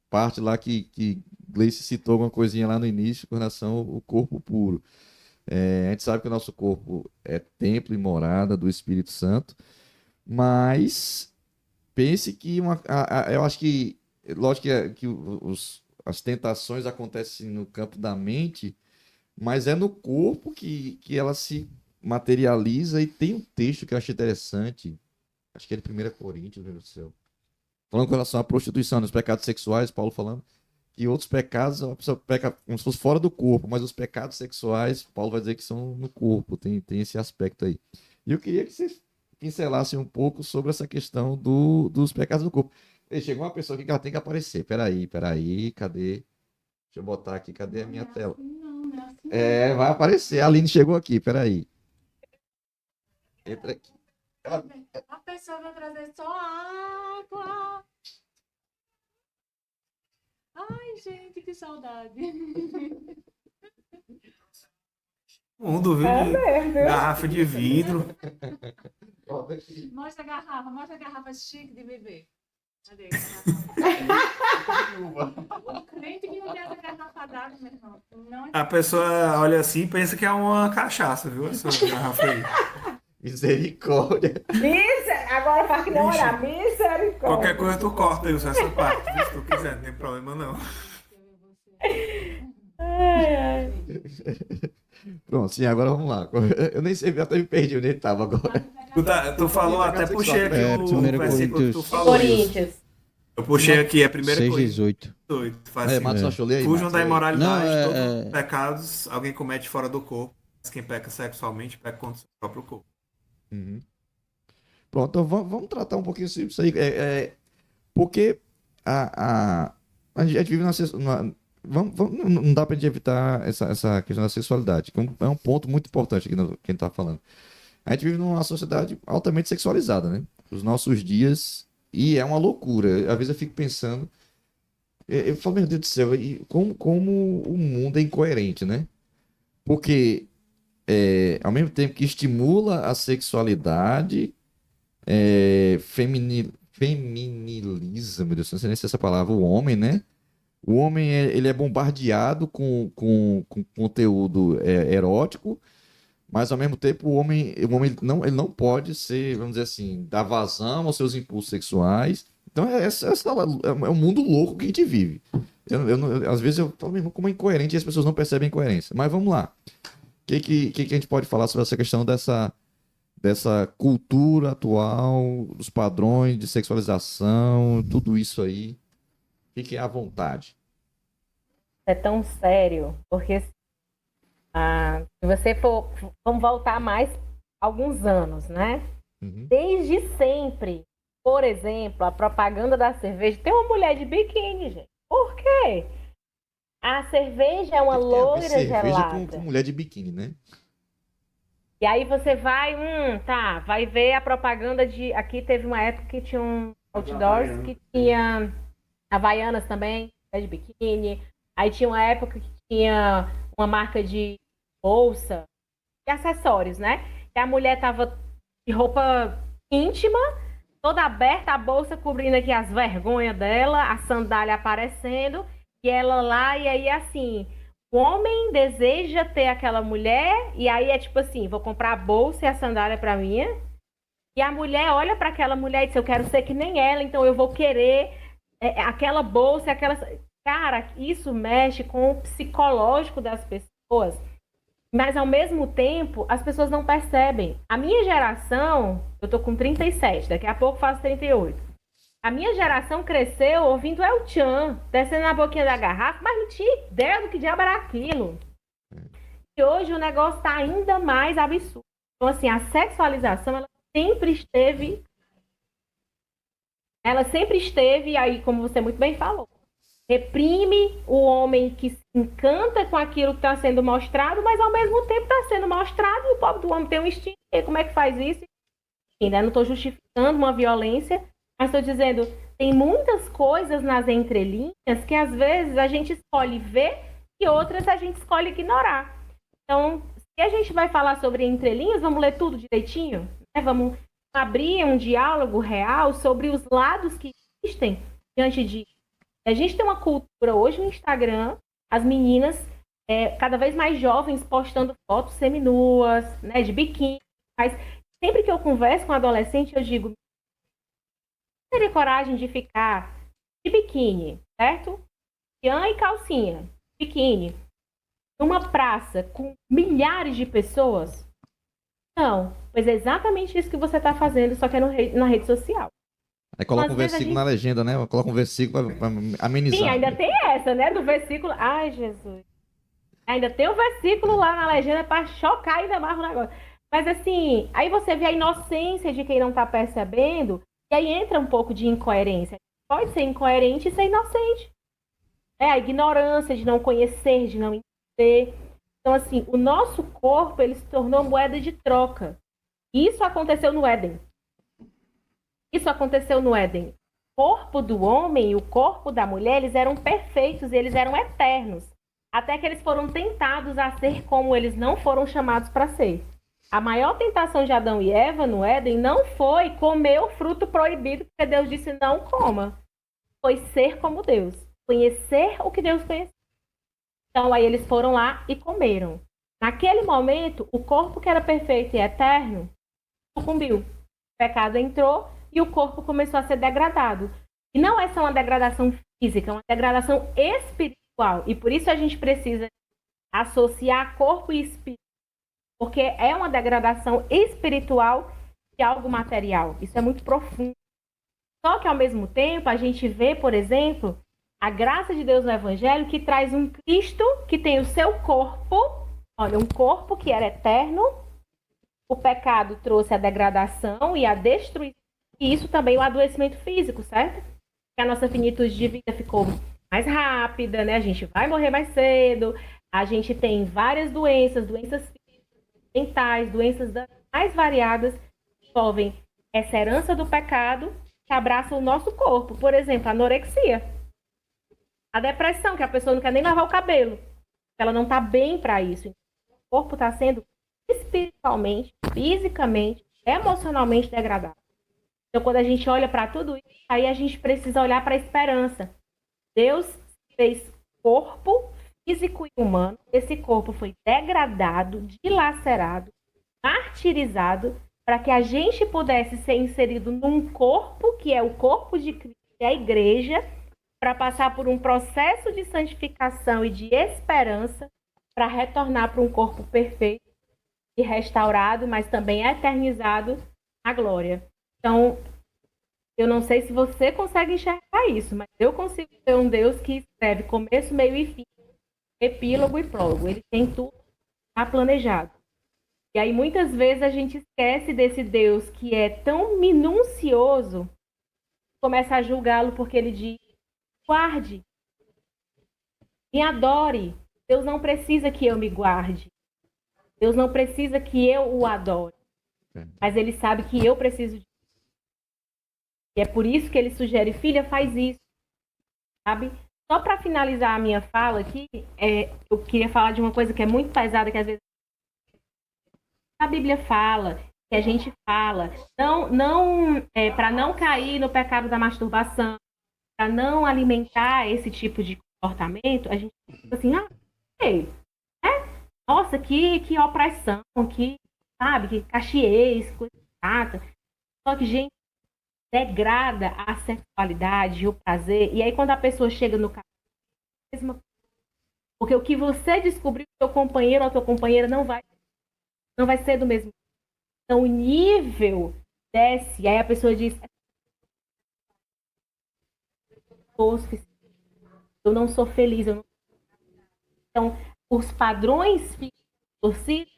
parte lá que Gleice citou alguma coisinha lá no início com relação ao corpo puro. A gente sabe que o nosso corpo é templo e morada do Espírito Santo, mas pense que eu acho que, lógico que as tentações acontecem no campo da mente, mas é no corpo que ela se materializa. E tem um texto que eu achei interessante, acho que é de 1 Coríntios, meu Deus do céu, falando com relação à prostituição, nos pecados sexuais, Paulo falando que outros pecados a pessoa peca como se fosse fora do corpo, mas os pecados sexuais, Paulo vai dizer que são no corpo, tem esse aspecto aí. E eu queria que vocês pincelassem um pouco sobre essa questão dos pecados do corpo. E chegou uma pessoa aqui que ela tem que aparecer. Peraí, cadê? Deixa eu botar aqui, cadê a minha tela? Vai aparecer. A Aline chegou aqui, peraí. Entra aqui. A pessoa vai trazer só água. Ai, gente, que saudade. Mundo, viu? Garrafa de vidro. Mostra a garrafa chique de bebê. Cadê? O crente que não tem essa garrafa d'água, meu irmão. A pessoa olha assim e pensa que é uma cachaça, viu? Essa garrafa aí. Misericórdia. Agora para que não olhar, misericórdia. Qualquer coisa tu corta aí essa parte, viu? Se tu quiser, não tem problema não. Pronto, sim, agora vamos lá. Eu nem sei, eu até me perdi onde ele estava agora. Tu falou, até puxei aqui o versículo que tu falou. Coríntios. Eu puxei aqui, é 1 Coríntios 6:18. 8. Faz assim, Matos achou, lê aí, fujam Matos, da aí. imoralidade, todos os pecados alguém comete fora do corpo. Mas quem peca sexualmente, peca contra o seu próprio corpo. Uhum. Pronto, então vamos tratar um pouquinho sobre isso aí. Porque a gente vive não dá pra gente evitar essa questão da sexualidade, que é um ponto muito importante aqui no que a gente tá falando. A gente vive numa sociedade altamente sexualizada, né? Os nossos dias, e é uma loucura. Às vezes eu fico pensando, eu falo, meu Deus do céu, e como o mundo é incoerente, né? Porque ao mesmo tempo que estimula a sexualidade, feminiliza, meu Deus, não sei nem se é essa palavra, o homem, né? O homem ele é bombardeado com conteúdo erótico, mas ao mesmo tempo o homem ele não pode ser, vamos dizer assim, dar vazão aos seus impulsos sexuais. Então é um mundo louco que a gente vive. Às vezes eu falo mesmo como é incoerente e as pessoas não percebem a incoerência. Mas vamos lá. O que a gente pode falar sobre essa questão dessa cultura atual, dos padrões de sexualização, tudo isso aí? Fiquem à vontade. É tão sério, porque se você for, vamos voltar mais alguns anos, né? Uhum. Desde sempre, por exemplo, a propaganda da cerveja tem uma mulher de biquíni, gente. Por quê? A cerveja é uma O que que tem a ver loira cerveja gelada. com mulher de biquíni, né? E aí você vai, tá, vai ver a propaganda de. Aqui teve uma época que tinha um outdoors que tinha Havaianas também, de biquíni. Aí tinha uma época que tinha uma marca de bolsa e acessórios, né? E a mulher tava de roupa íntima, toda aberta, a bolsa cobrindo aqui as vergonhas dela, a sandália aparecendo, e ela lá, e aí assim, o homem deseja ter aquela mulher, e aí é tipo assim, vou comprar a bolsa e a sandália pra mim, e a mulher olha para aquela mulher e diz, eu quero ser que nem ela, então eu vou querer aquela bolsa, aquela... Cara, isso mexe com o psicológico das pessoas, mas ao mesmo tempo, as pessoas não percebem. A minha geração, eu tô com 37, daqui a pouco faço 38. A minha geração cresceu ouvindo El Chan, descendo na boquinha da garrafa, mas não tinha ideia do que diabo era aquilo. E hoje o negócio tá ainda mais absurdo. Então, assim, a sexualização, ela sempre esteve, aí, como você muito bem falou, reprime o homem que se encanta com aquilo que está sendo mostrado, mas ao mesmo tempo está sendo mostrado e o pobre do homem tem um instinto. E como é que faz isso? Ainda não estou justificando uma violência, mas estou dizendo, tem muitas coisas nas entrelinhas que às vezes a gente escolhe ver e outras a gente escolhe ignorar. Então, se a gente vai falar sobre entrelinhas, vamos ler tudo direitinho, né? Vamos abrir um diálogo real sobre os lados que existem diante de... A gente tem uma cultura hoje no Instagram, as meninas cada vez mais jovens postando fotos seminuas, né, de biquíni, mas sempre que eu converso com um adolescente, eu digo, teria coragem de ficar de biquíni, certo? Pian e calcinha, biquíni, numa praça com milhares de pessoas? Não, pois é exatamente isso que você está fazendo, só que é na rede social. Aí coloca Às um vezes a versículo gente... na legenda, né? Coloca um versículo pra amenizar. Sim, ainda tem essa, né? Do versículo. Ai, Jesus. Ainda tem o versículo lá na legenda para chocar ainda mais o negócio. Mas assim, aí você vê a inocência de quem não tá percebendo, e aí entra um pouco de incoerência. Pode ser incoerente e ser inocente. É a ignorância de não conhecer, de não entender. Então, assim, o nosso corpo, ele se tornou moeda de troca. Isso aconteceu no Éden. Isso aconteceu no Éden. O corpo do homem e o corpo da mulher, eles eram perfeitos, eles eram eternos. Até que eles foram tentados a ser como eles não foram chamados para ser. A maior tentação de Adão e Eva no Éden não foi comer o fruto proibido, porque Deus disse não coma. Foi ser como Deus. Conhecer o que Deus conhecia. Então, aí eles foram lá e comeram. Naquele momento, o corpo que era perfeito e eterno sucumbiu. O pecado entrou e o corpo começou a ser degradado. E não é só uma degradação física, é uma degradação espiritual. E por isso a gente precisa associar corpo e espírito. Porque é uma degradação espiritual de algo material. Isso é muito profundo. Só que, ao mesmo tempo, a gente vê, por exemplo, a graça de Deus no Evangelho que traz um Cristo que tem o seu corpo, olha, um corpo que era eterno. O pecado trouxe a degradação e a destruição. E isso também o adoecimento físico, certo? Que a nossa finitude de vida ficou mais rápida, né? A gente vai morrer mais cedo. A gente tem várias doenças físicas, mentais, doenças mais variadas que envolvem essa herança do pecado que abraça o nosso corpo. Por exemplo, a anorexia. A depressão, que a pessoa não quer nem lavar o cabelo. Ela não está bem para isso. O corpo está sendo espiritualmente, fisicamente, emocionalmente degradado. Então, quando a gente olha para tudo isso, aí a gente precisa olhar para a esperança. Deus fez corpo físico e humano. Esse corpo foi degradado, dilacerado, martirizado, para que a gente pudesse ser inserido num corpo, que é o corpo de Cristo, que é a igreja, para passar por um processo de santificação e de esperança, para retornar para um corpo perfeito e restaurado, mas também eternizado na glória. Então, eu não sei se você consegue enxergar isso, mas eu consigo ver um Deus que escreve começo, meio e fim, epílogo e prólogo. Ele tem tudo já planejado. E aí, muitas vezes, a gente esquece desse Deus que é tão minucioso, começa a julgá-lo porque ele diz, guarde. Me adore. Deus não precisa que eu me guarde. Deus não precisa que eu o adore. Mas ele sabe que eu preciso de. E é por isso que ele sugere, filha, faz isso. Sabe? Só para finalizar a minha fala aqui, eu queria falar de uma coisa que é muito pesada, que às vezes a Bíblia fala, que a gente fala, para não cair no pecado da masturbação, para não alimentar esse tipo de comportamento, a gente fica assim, nossa, que opressão, que, sabe, que caxiês, coisa chata. Só que, gente, degrada a sexualidade, o prazer, e aí quando a pessoa chega no casamento, porque o que você descobriu do seu companheiro ou tua companheira não vai ser do mesmo. Então o nível desce, e aí a pessoa diz, eu não sou feliz, então os padrões ficam torcidos,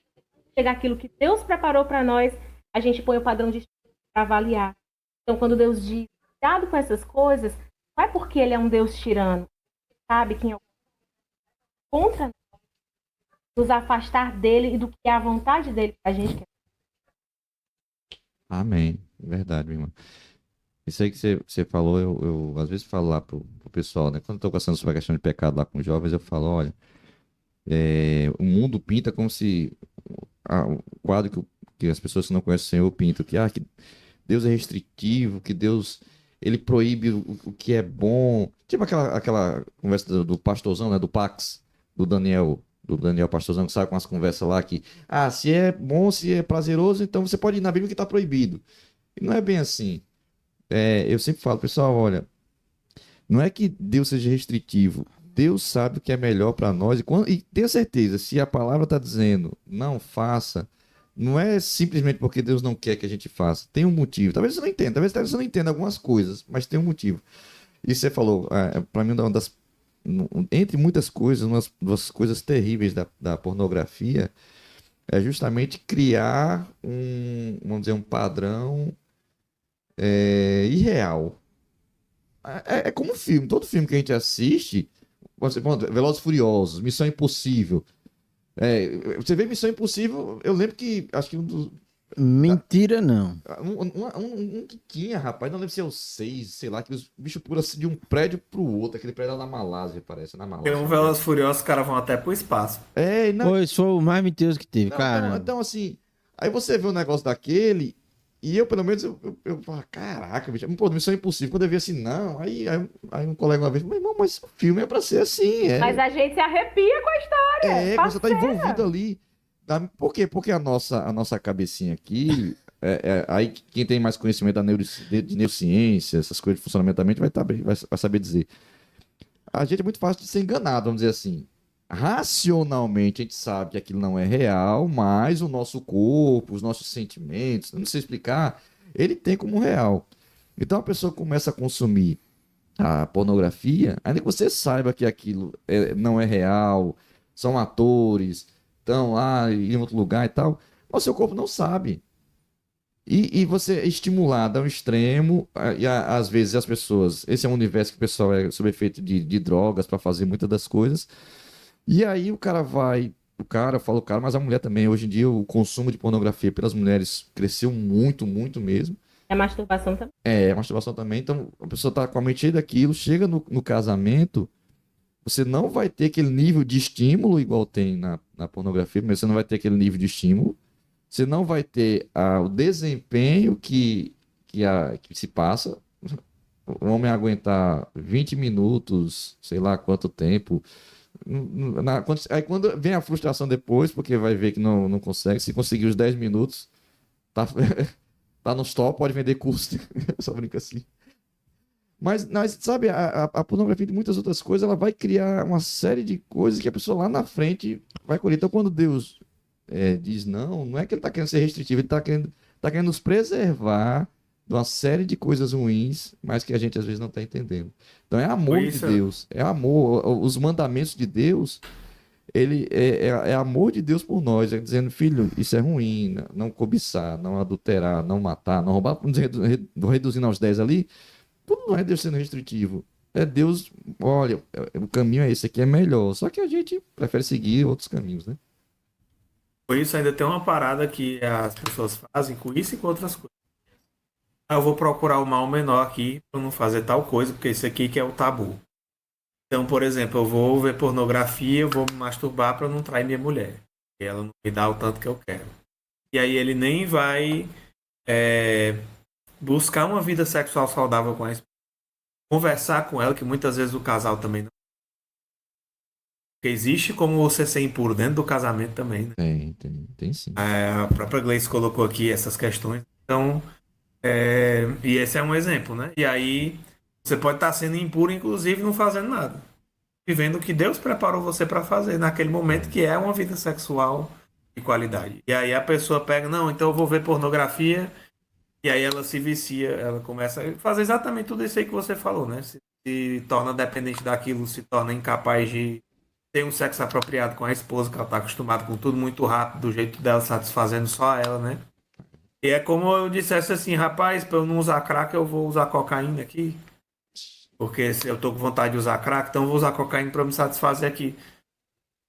chegar aquilo que Deus preparou para nós, a gente põe o padrão de para avaliar. Então quando Deus diz, cuidado com essas coisas, não é porque ele é um Deus tirano, sabe, que contra nos afastar dele e do que é a vontade dele pra gente quer. Amém. Verdade, minha irmã. Isso aí que você falou, eu às vezes falo lá pro pessoal, né? Quando eu tô conversando sobre a questão de pecado lá com os jovens, eu falo, olha, o mundo pinta como se o quadro que as pessoas que não conhecem o Senhor pintam, que Deus é restritivo, que Deus ele proíbe o que é bom. Tipo aquela conversa do pastorzão, né? Do Pax, do Daniel Pastorzão, que sabe com as conversas lá que, se é bom, se é prazeroso, então você pode ir na Bíblia que está proibido. E não é bem assim. Eu sempre falo, pessoal, olha, não é que Deus seja restritivo. Deus sabe o que é melhor para nós e tenha certeza, se a palavra está dizendo não faça, não é simplesmente porque Deus não quer que a gente faça. Tem um motivo. Talvez você não entenda, talvez você não entenda algumas coisas, mas tem um motivo. E você falou, para mim, entre muitas coisas, uma das coisas terríveis da pornografia é justamente criar vamos dizer, um padrão irreal. É como um filme, todo filme que a gente assiste, Velozes e Furiosos, Missão Impossível. Você vê Missão Impossível, eu lembro que, acho que Mentira, não. um que tinha, rapaz, não lembro se é o 6, sei lá, que os bichos pulam assim de um prédio pro outro, aquele prédio lá na Malásia, parece, na Malásia. Tem um Velozes e Furiosos, os caras vão até pro espaço. Não, Pois foi o mais mentiroso que teve, cara. então, assim, aí você vê um negócio daquele, e eu, pelo menos, eu falo, caraca, bicho, pô, Missão Impossível, quando eu vi assim, não, aí um colega uma vez, mas irmão, mas o filme é pra ser assim, Mas a gente se arrepia com a história. quando você tá envolvido ali. Por quê? Porque a nossa cabecinha aqui, aí quem tem mais conhecimento de neurociência, essas coisas de funcionamento da mente, vai saber dizer. A gente é muito fácil de ser enganado, vamos dizer assim. Racionalmente a gente sabe que aquilo não é real, mas o nosso corpo, os nossos sentimentos, não sei explicar, ele tem como real. Então a pessoa começa a consumir a pornografia, ainda que você saiba que aquilo não é real, são atores, estão lá em outro lugar e tal, mas seu corpo não sabe. E você é estimulado ao extremo, e às vezes as pessoas, esse é um universo que o pessoal é sob efeito de drogas para fazer muitas das coisas, e aí mas a mulher também, hoje em dia o consumo de pornografia pelas mulheres cresceu muito, muito mesmo. É masturbação também. Masturbação também, então a pessoa está com a mente cheia daquilo, chega no casamento, você não vai ter aquele nível de estímulo igual tem na pornografia, mas você não vai ter aquele nível de estímulo. Você não vai ter o desempenho que se passa. O homem aguentar 20 minutos, sei lá quanto tempo. Aí quando vem a frustração depois, porque vai ver que não consegue. Se conseguir os 10 minutos, tá no stop, pode vender curso. Só brinca assim. Mas sabe, a pornografia e muitas outras coisas, ela vai criar uma série de coisas que a pessoa lá na frente vai colher. Então, quando Deus diz não é que ele está querendo ser restritivo, ele está querendo nos preservar de uma série de coisas ruins, mas que a gente às vezes não está entendendo. Então, é amor de Deus, é amor. Os mandamentos de Deus, ele é amor de Deus por nós, dizendo, filho, isso é ruim, não cobiçar, não adulterar, não matar, não roubar, reduzindo aos 10 ali. Tudo não é Deus sendo restritivo. é Deus, olha, o caminho é esse aqui, é melhor. Só que a gente prefere seguir outros caminhos, né? Por isso ainda tem uma parada que as pessoas fazem com isso e com outras coisas. Ah, eu vou procurar o mal menor aqui para não fazer tal coisa, porque isso aqui que é o tabu. Então, por exemplo, eu vou ver pornografia, eu vou me masturbar para não trair minha mulher. E ela não me dá o tanto que eu quero. E aí ele nem vai é, buscar uma vida sexual saudável com a esposa. Conversar com ela, que muitas vezes o casal também não. Porque existe como você ser impuro dentro do casamento também, né? Tem sim. A própria Gleice colocou aqui essas questões. Então, e esse é um exemplo, né? E aí você pode estar sendo impuro, inclusive não fazendo nada. Vivendo o que Deus preparou você para fazer naquele momento, que é uma vida sexual de qualidade. E aí a pessoa pega, não, então eu vou ver pornografia, e aí ela se vicia, ela começa a fazer exatamente tudo isso aí que você falou, né? Se torna dependente daquilo, se torna incapaz de ter um sexo apropriado com a esposa, que ela está acostumada com tudo muito rápido, do jeito dela, satisfazendo só ela, né? E é como eu dissesse assim, rapaz, para eu não usar crack, eu vou usar cocaína aqui. Porque se eu tô com vontade de usar crack, então eu vou usar cocaína para me satisfazer aqui.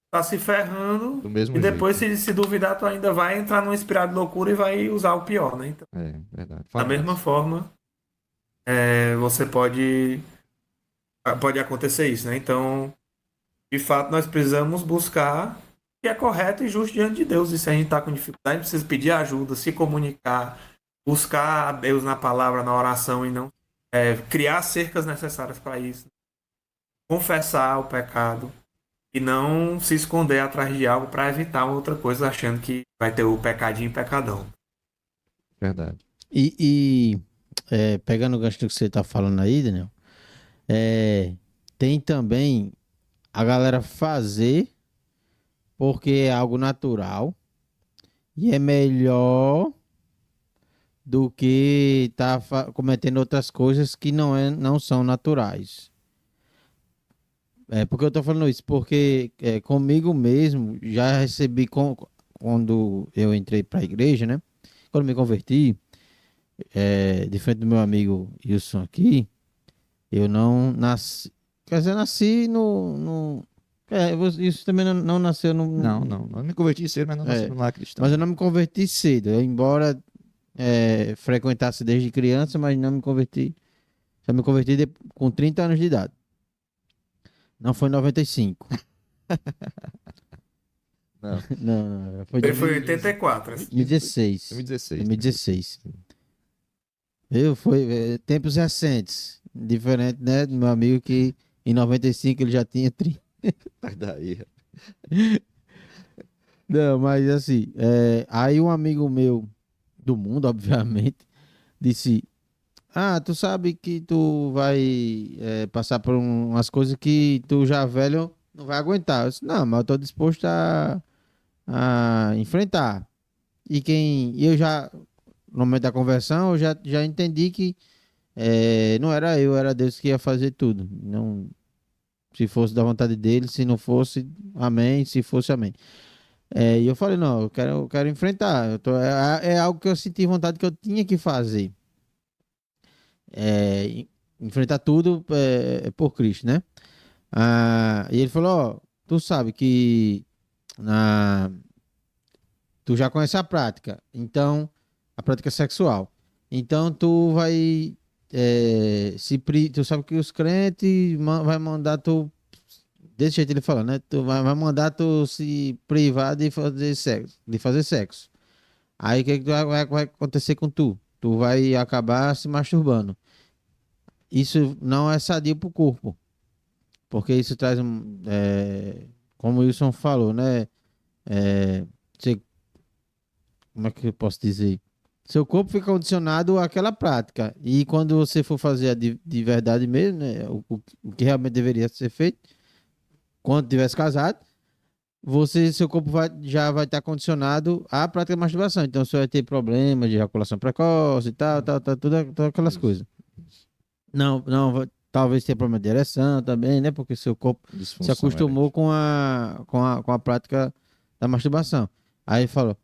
Tá se ferrando. Do mesmo E depois, jeito. se duvidar, tu ainda vai entrar numa espiral de loucura e vai usar o pior, né? Então, É, verdade. da Fala mesma mais. forma, você pode acontecer isso, né? Então, de fato, nós precisamos buscar o que é correto e justo diante de Deus. E se a gente está com dificuldade, precisa pedir ajuda, se comunicar, buscar a Deus na palavra, na oração e não criar cercas necessárias para isso. Confessar o pecado e não se esconder atrás de algo para evitar outra coisa, achando que vai ter o pecadinho e pecadão. Verdade. Pegando o gancho do que você tá falando aí, Daniel, tem também a galera fazer porque é algo natural e é melhor do que tá cometendo outras coisas que não são naturais. Porque eu tô falando isso? Porque comigo mesmo já recebi quando eu entrei para a igreja, né? Quando me converti, diferente do meu amigo Wilson aqui, eu não nasci. Quer dizer, nasci no isso também não nasceu no. Não. Eu me converti cedo, mas não nasci no lar cristão. Mas eu não me converti cedo. Embora frequentasse desde criança, mas não me converti. Já me converti com 30 anos de idade. Não foi em 95. Não. Não, foi Ele foi em 84. 2016. 2016. 2016. Foi tempos recentes. Diferente, né, do meu amigo que em 95 ele já tinha 30. Sai daí. Não, mas assim, aí um amigo meu do mundo, obviamente, disse: Ah, tu sabe que tu vai passar por umas coisas que tu já velho não vai aguentar. Eu disse, não, mas eu tô disposto a enfrentar. E eu já, no momento da conversão, eu já entendi que não era eu, era Deus que ia fazer tudo. Não, se fosse da vontade dele, se não fosse, amém, se fosse, amém. E eu falei, não, eu quero enfrentar. É algo que eu senti vontade que eu tinha que fazer. Enfrentar tudo por Cristo, né? E ele falou, ó, tu sabe que tu já conhece a prática, então, a prática sexual. Então, tu vai, tu sabe que os crentes vai mandar tu, desse jeito ele falou, né? Tu vai mandar tu se privar de fazer sexo. Aí, o que vai acontecer com tu? Tu vai acabar se masturbando. Isso não é sadio pro corpo, porque isso traz, como o Wilson falou, né? Você como é que eu posso dizer? Seu corpo fica condicionado àquela prática. E quando você for fazer de verdade mesmo, né, o que realmente deveria ser feito, quando tivesse casado, seu corpo já vai estar condicionado à prática de masturbação. Então você vai ter problemas de ejaculação precoce e tal, todas aquelas coisas. Não, talvez tenha problema de ereção também, né? Porque seu corpo se acostumou com a prática da masturbação. Aí falou.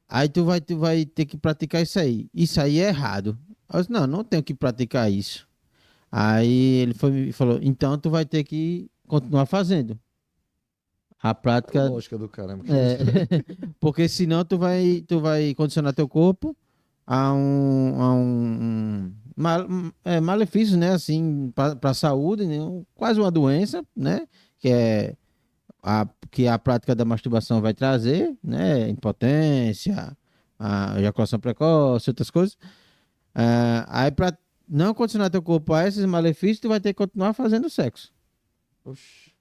Aí tu vai ter que praticar isso aí. Isso aí é errado. Eu disse, não tenho que praticar isso. Aí ele falou, então tu vai ter que continuar fazendo. A prática, Lógica do caramba. porque senão tu vai condicionar teu corpo a malefício, né? Assim, para a saúde, né? Quase uma doença, né? Que é que a prática da masturbação vai trazer, né? Impotência, a ejaculação precoce, outras coisas. Aí, para não condicionar teu corpo a esses malefícios, tu vai ter que continuar fazendo sexo, Oxi.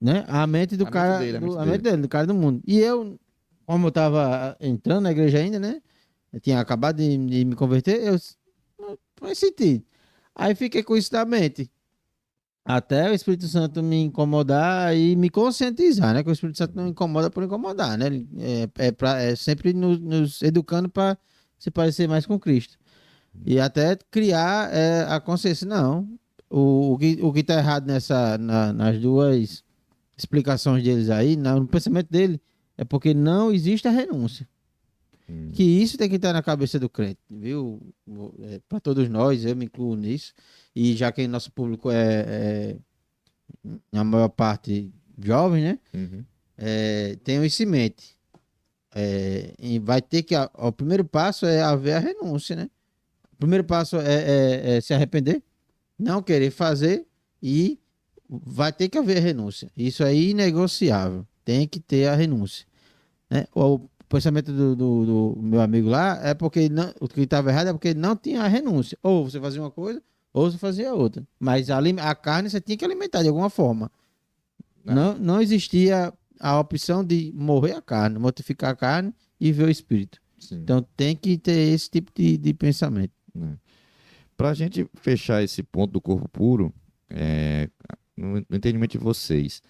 né? A mente do A mente cara, dele, a mente a mente dele, do cara do mundo. E eu, como eu tava entrando na igreja ainda, né? Eu tinha acabado de me converter, não faz sentido. Aí fiquei com isso na mente. Até o Espírito Santo me incomodar e me conscientizar, né? Que o Espírito Santo não incomoda por incomodar, né? Ele é sempre nos educando para se parecer mais com Cristo. E até criar a consciência. Não, o que tá errado nas duas explicações deles aí, no pensamento dele, é porque não existe a renúncia. Que isso tem que estar na cabeça do crente, viu? Para todos nós, eu me incluo nisso. E já que nosso público a maior parte jovem, né? Uhum. Tenham isso em mente. E vai ter que. O primeiro passo é haver a renúncia, né? O primeiro passo é se arrepender, não querer fazer e vai ter que haver renúncia. Isso é inegociável. Tem que ter a renúncia, né? O pensamento do meu amigo lá é porque o que estava errado é porque não tinha a renúncia. Ou você fazia uma coisa, ou você fazia outra. Mas a carne você tinha que alimentar de alguma forma. Não existia a opção de morrer a carne, mortificar a carne e ver o espírito. Sim. Então tem que ter esse tipo de pensamento. Para a gente fechar esse ponto do corpo puro, no entendimento de vocês,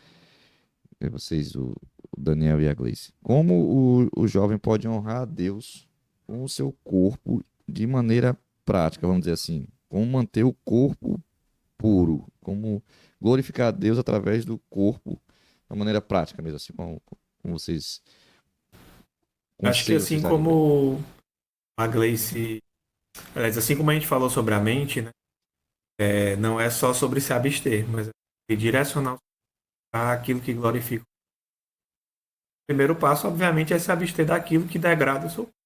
o Daniel e a Gleice, como o jovem pode honrar a Deus com o seu corpo de maneira prática, vamos dizer assim, como manter o corpo puro, como glorificar a Deus através do corpo, de maneira prática mesmo, assim, como vocês... Acho que assim como a Gleice, aliás, assim como a gente falou sobre a mente, né, não é só sobre se abster, mas é direcionar para aquilo que glorifica. O primeiro passo, obviamente, é se abster daquilo que degrada o seu corpo.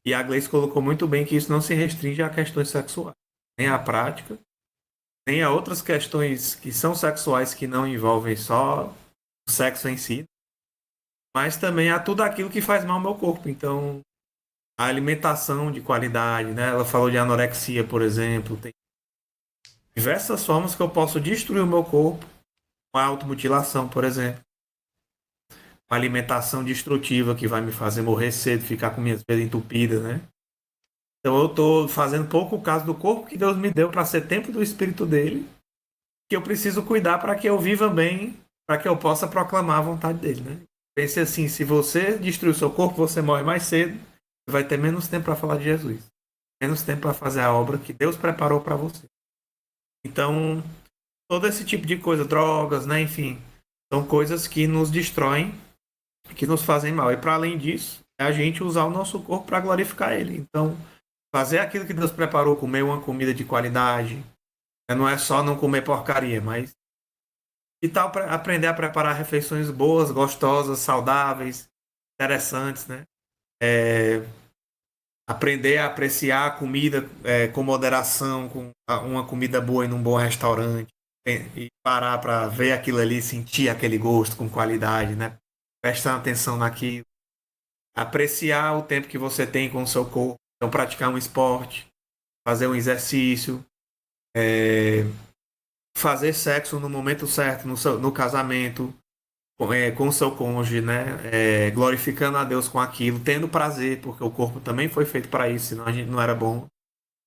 E a Gleice colocou muito bem que isso não se restringe a questões sexuais, nem à prática, nem a outras questões que são sexuais que não envolvem só o sexo em si, mas também a tudo aquilo que faz mal ao meu corpo. Então, a alimentação de qualidade, né? Ela falou de anorexia, por exemplo. Tem diversas formas que eu posso destruir o meu corpo, com a automutilação, por exemplo. Uma alimentação destrutiva que vai me fazer morrer cedo, ficar com minhas veias entupidas, né? Então eu estou fazendo pouco caso do corpo que Deus me deu para ser templo do Espírito dele, que eu preciso cuidar para que eu viva bem, para que eu possa proclamar a vontade dele, né? Pense assim, se você destruir o seu corpo, você morre mais cedo, vai ter menos tempo para falar de Jesus, menos tempo para fazer a obra que Deus preparou para você. Então, todo esse tipo de coisa, drogas, né, enfim, são coisas que nos destroem, que nos fazem mal. E para além disso, é a gente usar o nosso corpo para glorificar ele. Então, fazer aquilo que Deus preparou, comer uma comida de qualidade, não é só não comer porcaria, mas e tal aprender a preparar refeições boas, gostosas, saudáveis, interessantes, né? Aprender a apreciar a comida com moderação, com uma comida boa em um bom restaurante, e parar para ver aquilo ali, sentir aquele gosto com qualidade, né? Prestar atenção naquilo. Apreciar o tempo que você tem com o seu corpo. Então, praticar um esporte, fazer um exercício, fazer sexo no momento certo, no casamento, com o seu cônjuge, né? Glorificando a Deus com aquilo, tendo prazer, porque o corpo também foi feito para isso, senão a gente não era bom.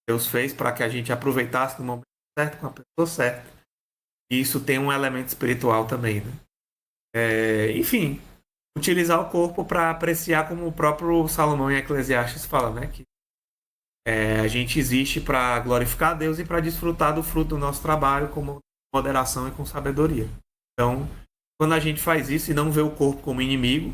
Deus fez para que a gente aproveitasse no momento certo, com a pessoa certa. E isso tem um elemento espiritual também, né? Enfim, utilizar o corpo para apreciar, como o próprio Salomão em Eclesiastes fala, né? Que a gente existe para glorificar a Deus e para desfrutar do fruto do nosso trabalho com moderação e com sabedoria. Então, quando a gente faz isso e não vê o corpo como inimigo,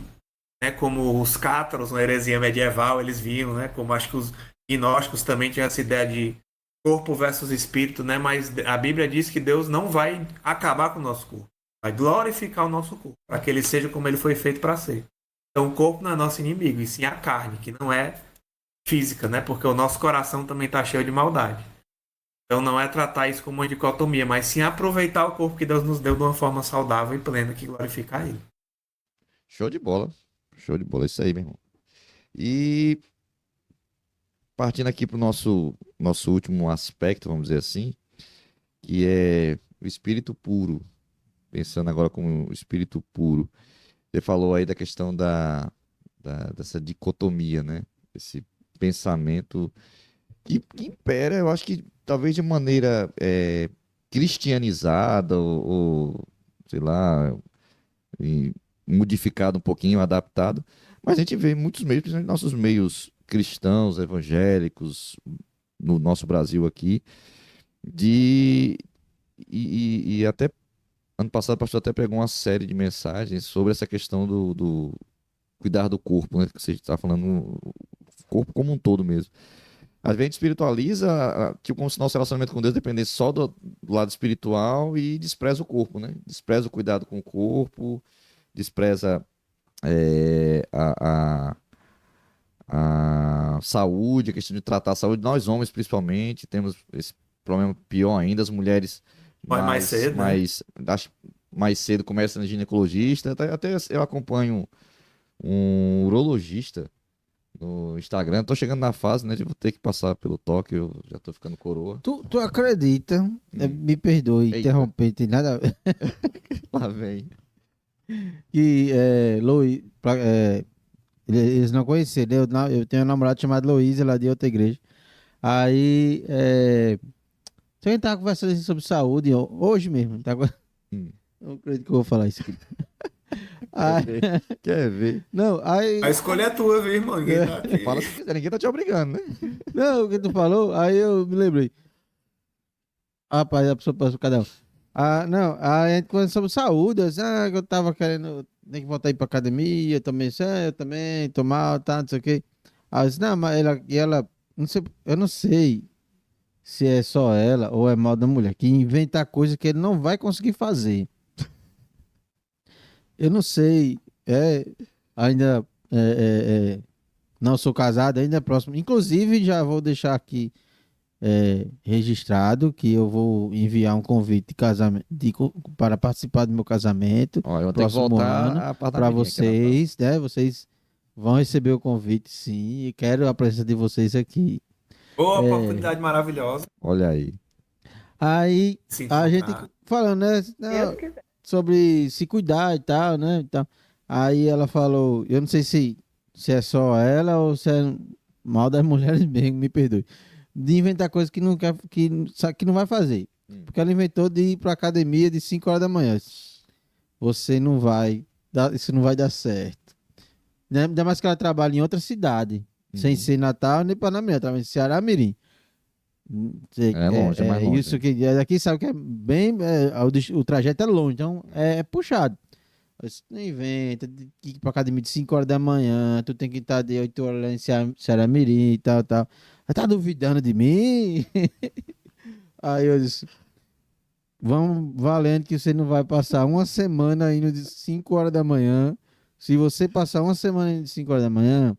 né, como os cátaros na heresia medieval eles viam, né, como acho que os gnósticos também tinham essa ideia de corpo versus espírito, né? Mas a Bíblia diz que Deus não vai acabar com o nosso corpo, vai glorificar o nosso corpo, para que ele seja como ele foi feito para ser. Então o corpo não é nosso inimigo, e sim a carne, que não é física, né? Porque o nosso coração também está cheio de maldade. Então não é tratar isso como uma dicotomia, mas sim aproveitar o corpo que Deus nos deu de uma forma saudável e plena que glorifica a Ele. Show de bola. Show de bola, isso aí, meu irmão. E partindo aqui para o nosso último aspecto, vamos dizer assim, que é o espírito puro. Pensando agora como o espírito puro. Você falou aí da questão dessa dicotomia, né? Esse pensamento que impera, eu acho que talvez de maneira cristianizada ou, sei lá, e modificado um pouquinho, adaptado. Mas a gente vê em muitos meios, principalmente nossos meios cristãos, evangélicos, no nosso Brasil aqui, e até ano passado o pastor até pregou uma série de mensagens sobre essa questão do cuidar do corpo, né? Que você está falando, o corpo como um todo mesmo. Às vezes a gente espiritualiza, tipo, como se nosso relacionamento com Deus dependesse só do lado espiritual e despreza o corpo, né? Despreza o cuidado com o corpo, despreza a saúde, a questão de tratar a saúde. Nós homens, principalmente, temos esse problema pior ainda. As mulheres Mais cedo, né? acho, mais cedo começam na ginecologista. Até eu acompanho um urologista no Instagram. Tô chegando na fase, né, de vou ter que passar pelo toque. Eu já tô ficando coroa. Tu acredita, me perdoe Eita. interromper, tem nada a ver, Lá vem. que eles não conheceram, eu tenho uma namorada chamada Luísa, lá de outra igreja. Aí, a gente tava conversando assim sobre saúde, hoje mesmo, não acredito que eu vou falar isso aqui. Aí, Quer ver? não, aí, A escolha é tua, viu, irmão? Ninguém tá aqui. Fala se quiser, ninguém tá te obrigando, né? não, o que tu falou, aí eu me lembrei. Rapaz, a pessoa passou cada um. Não, a gente conversou sobre saúde, eu disse, que eu tava querendo, tem que voltar a ir pra academia, eu também, tô mal, tá, não sei o quê. Aí eu disse, não, mas ela, não sei, eu não sei se é só ela ou é mal da mulher, que inventa coisa que ele não vai conseguir fazer. Eu não sei, ainda não sou casado, ainda é próximo. Inclusive, já vou deixar aqui registrado que eu vou enviar um convite de casamento, para participar do meu casamento Ó, eu vou ter que próximo voltar ano a parte da para vidinha aqui, Natal. vocês, né? Vocês vão receber o convite, sim, e quero a presença de vocês aqui. Boa oportunidade maravilhosa. Olha aí. Aí Se a gente encontrar. falando, né? Deus quiser. Sobre se cuidar e tal, né? Então, aí ela falou, eu não sei se é só ela ou se é mal das mulheres mesmo, me perdoe, de inventar coisas que não quer, que não vai fazer. Porque ela inventou de ir pra academia de 5 horas da manhã. Você não vai isso não vai dar certo. Né? Ainda mais que ela trabalha em outra cidade, sem ser Natal nem Panamá, trabalha em Ceará Mirim. É longe, é mais longe. Isso que daqui sabe que é bem. O trajeto é longe, então é puxado. Você não inventa de ir pra academia de 5 horas da manhã, tu tem que estar de 8 horas lá em Ceará Mirim e tal. Tá duvidando de mim? Aí eu disse: vamos valendo que você não vai passar uma semana indo de 5 horas da manhã. Se você passar uma semana indo de 5 horas da manhã,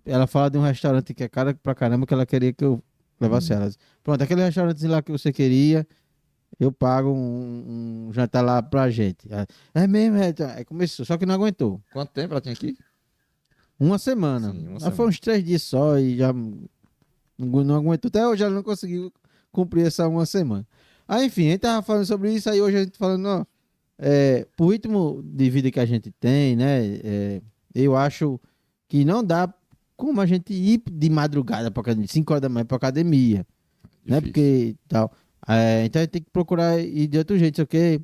ela fala de um restaurante que é caro pra caramba que ela queria que eu levasse elas. Pronto, aquele restaurante lá que você queria, eu pago um jantar lá pra gente. É mesmo, aí começou, só que não aguentou. Quanto tempo ela tinha aqui? Uma semana. Sim, uma Ela semana. foi uns 3 dias só e já não aguentou. Até hoje ela não conseguiu cumprir essa uma semana. Aí, enfim, a gente tava falando sobre isso, aí hoje a gente falando, ó, pro ritmo de vida que a gente tem, né, eu acho que não dá como a gente ir de madrugada para academia, 5 horas da manhã para academia, né, Difícil. porque tal. Então a gente tem que procurar ir de outro jeito, ok?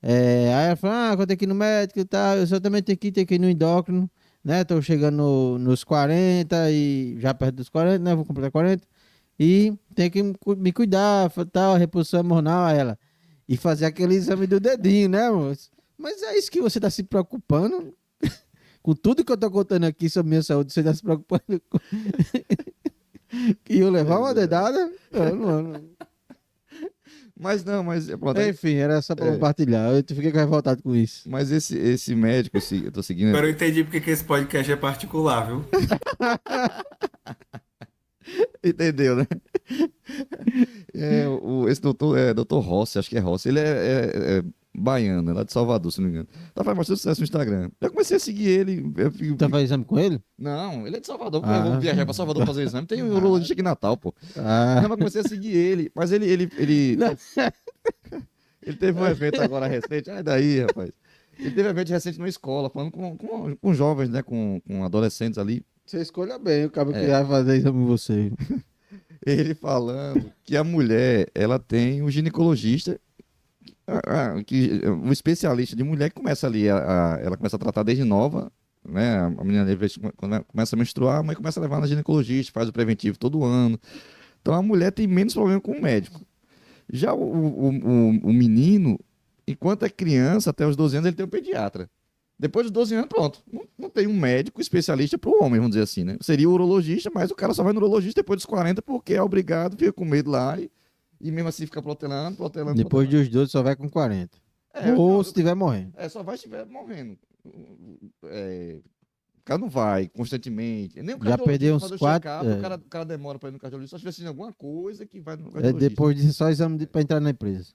Aí ela falou, eu tenho que ir no médico e tal, eu só também tenho que ir no endócrino, né, tô chegando nos 40 e já perto dos 40, né, vou completar 40, e tenho que me cuidar, tal, reposição hormonal, aí ela, e fazer aquele exame do dedinho, né, moço? Mas é isso que você tá se preocupando? Com tudo que eu tô contando aqui sobre minha saúde, você tá se preocupando com... Que eu levar uma dedada? Não. Mas pronto, Enfim, era só pra compartilhar. Eu fiquei revoltado com isso. mas esse médico, eu tô seguindo. Agora eu entendi porque que esse podcast é particular, viu? Entendeu, né? Esse doutor é doutor Rossi, acho que é Rossi. Ele é baiano, é lá de Salvador, se não me engano. Tá fazendo bastante sucesso no Instagram. Já comecei a seguir ele. Tá fazendo exame com ele? Não, ele é de Salvador. Ah. Eu vou viajar pra Salvador fazer exame. Tem um urologista aqui em Natal, pô. Ah, Não, mas comecei a seguir ele. Mas ele teve um evento agora recente. Ai, daí, rapaz. Ele teve um evento recente numa escola, falando com jovens, né? Com adolescentes ali. você escolha bem o cara que É. vai fazer exame com você. Ele falando que a mulher, ela tem um ginecologista, um especialista de mulher que começa ali, ela começa a tratar desde nova, né? A menina, quando começa a menstruar, a mãe começa a levar na ginecologista, faz o preventivo todo ano. Então a mulher tem menos problema com o médico. Já o menino, enquanto é criança, até os 12 anos, ele tem um pediatra. Depois dos 12 anos, pronto. Não tem um médico especialista para o homem, vamos dizer assim, né? Seria o urologista, mas o cara só vai no urologista depois dos 40 porque é obrigado, fica com medo lá e mesmo assim fica protelando. Depois dos 12 só vai com 40. Ou se estiver morrendo. Só vai se estiver morrendo. O cara não vai constantemente. Nem o Já cardiologista perdeu uns fazer o 4. check-up, o cara demora para ir no cardiologista. Só se tiver assim, alguma coisa que vai no É cardiologista. depois disso só exame pra entrar na empresa.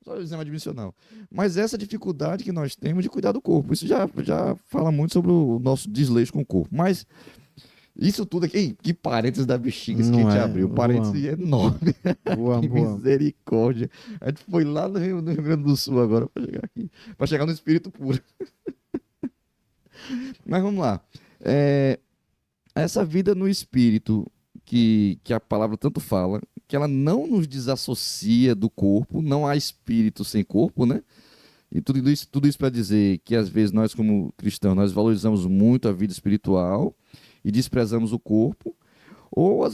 Só o exame admissional. Mas essa dificuldade que nós temos de cuidar do corpo, isso já fala muito sobre o nosso desleixo com o corpo. Mas isso tudo aqui, que parênteses da bexiga que a Não gente é, abriu. eu Parênteses enorme. Que Boa. misericórdia. A gente foi lá no Rio Grande do Sul agora para chegar aqui. Para chegar no espírito puro. Mas vamos lá. Essa vida no espírito que a palavra tanto fala, que ela não nos desassocia do corpo, não há espírito sem corpo, né? E tudo isso para dizer que às vezes nós como cristãos, nós valorizamos muito a vida espiritual e desprezamos o corpo, ou a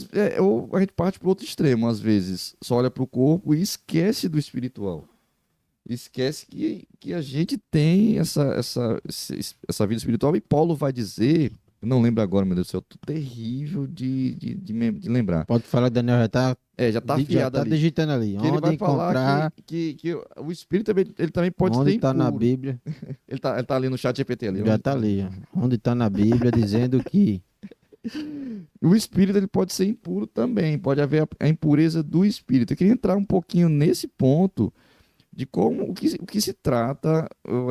gente parte para o outro extremo, às vezes só olha para o corpo e esquece do espiritual. Esquece que a gente tem essa vida espiritual, e Paulo vai dizer, eu não lembro agora, meu Deus do céu, tô terrível de lembrar. Pode falar, Daniel já tá, Já tá afiado ali. digitando ali. Que ele Onde vai encontrar, falar que o espírito ele também pode onde ser tá na impuro. Bíblia. Ele tá ali no chat GPT ali. Já tá ali. Ó. Onde tá na Bíblia dizendo que O espírito ele pode ser impuro também, pode haver a impureza do espírito. Eu queria entrar um pouquinho nesse ponto de como o que se trata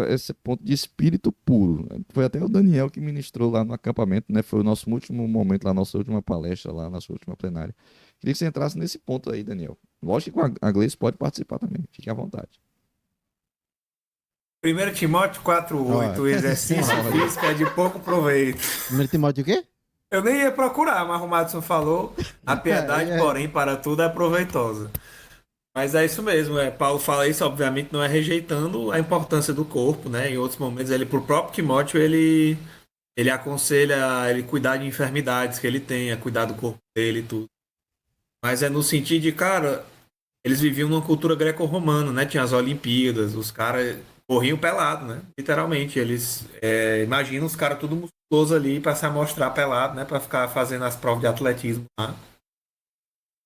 esse ponto de espírito puro. Foi até o Daniel que ministrou lá no acampamento, né? Foi o nosso último momento lá, nossa última palestra lá, nossa última plenária. Queria que você entrasse nesse ponto aí, Daniel. Lógico que a Gleice pode participar também, fique à vontade. 1 Timóteo 4,8, o exercício físico é de pouco proveito. 1 Timóteo o quê? Eu nem ia procurar, mas o Madison falou, a piedade, porém, para tudo é proveitosa. Mas é isso mesmo, Paulo fala isso, obviamente, não é rejeitando a importância do corpo, né? Em outros momentos, pro próprio Timóteo, ele aconselha ele cuidar de enfermidades que ele tenha, cuidar do corpo dele e tudo. Mas é no sentido de, cara, eles viviam numa cultura greco-romana, né? Tinha as Olimpíadas, os caras corriam pelado, né? Literalmente, eles imagina os caras tudo musculoso ali para se amostrar pelado, né? Para ficar fazendo as provas de atletismo lá.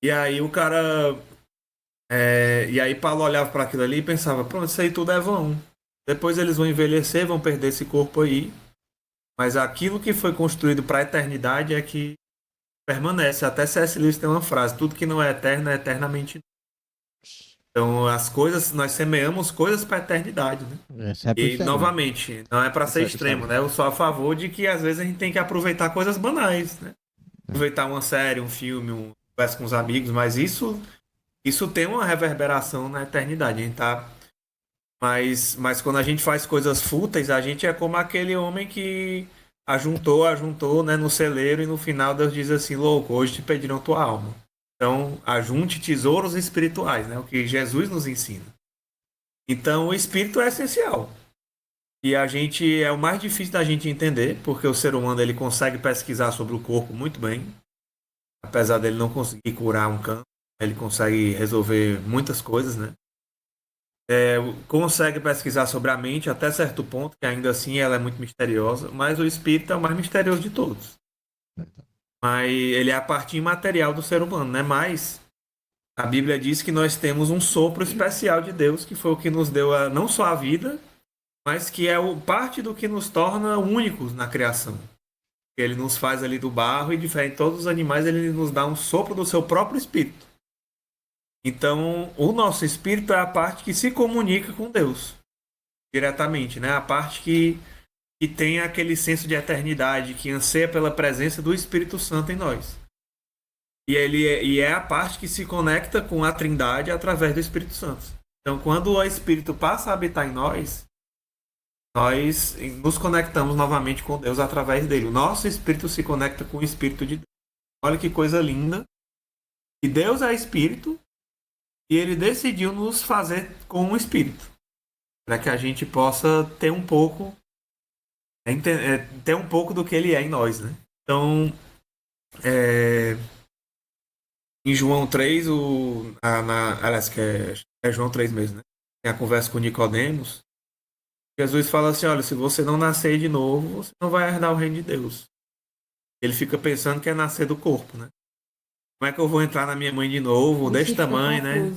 E aí o cara... e aí Paulo olhava para aquilo ali e pensava, pronto, isso aí tudo é vão. Depois eles vão envelhecer, vão perder esse corpo aí. Mas aquilo que foi construído para a eternidade é que permanece. Até C.S. Lewis tem uma frase, tudo que não é eterno é eternamente. Então as coisas, nós semeamos coisas para a eternidade, né? E novamente, não é para ser extremo, né? Eu sou a favor de que às vezes a gente tem que aproveitar coisas banais, né? Aproveitar uma série, um filme, conversa com os amigos, mas isso tem uma reverberação na eternidade. A gente tá... mas quando a gente faz coisas fúteis, a gente é como aquele homem que ajuntou, né, no celeiro, e no final Deus diz assim, louco, hoje te pediram tua alma. Então, ajunte tesouros espirituais, né, o que Jesus nos ensina. Então, o espírito é essencial. E é o mais difícil da gente entender, porque o ser humano ele consegue pesquisar sobre o corpo muito bem, apesar dele não conseguir curar um câncer. Ele consegue resolver muitas coisas, né? Consegue pesquisar sobre a mente até certo ponto, que ainda assim ela é muito misteriosa, mas o espírito é o mais misterioso de todos. mas ele é a parte imaterial do ser humano, né? Mas a Bíblia diz que nós temos um sopro especial de Deus, que foi o que nos deu não só a vida, mas que é parte do que nos torna únicos na criação. Ele nos faz ali do barro e, diferente de todos os animais, ele nos dá um sopro do seu próprio espírito. Então, o nosso espírito é a parte que se comunica com Deus diretamente, né? A parte que tem aquele senso de eternidade, que anseia pela presença do Espírito Santo em nós. E é a parte que se conecta com a Trindade através do Espírito Santo. Então, quando o Espírito passa a habitar em nós nos conectamos novamente com Deus através dele. O nosso espírito se conecta com o Espírito de Deus. Olha que coisa linda. E Deus é Espírito e ele decidiu nos fazer com o Espírito, para que a gente possa ter um pouco do que ele é em nós, né? Então, em João 3, aliás, que é João 3 mesmo, né? Tem a conversa com Nicodemos. Jesus fala assim, olha, se você não nascer de novo, você não vai herdar o reino de Deus. Ele fica pensando que é nascer do corpo, né? Como é que eu vou entrar na minha mãe de novo, desse tamanho, né?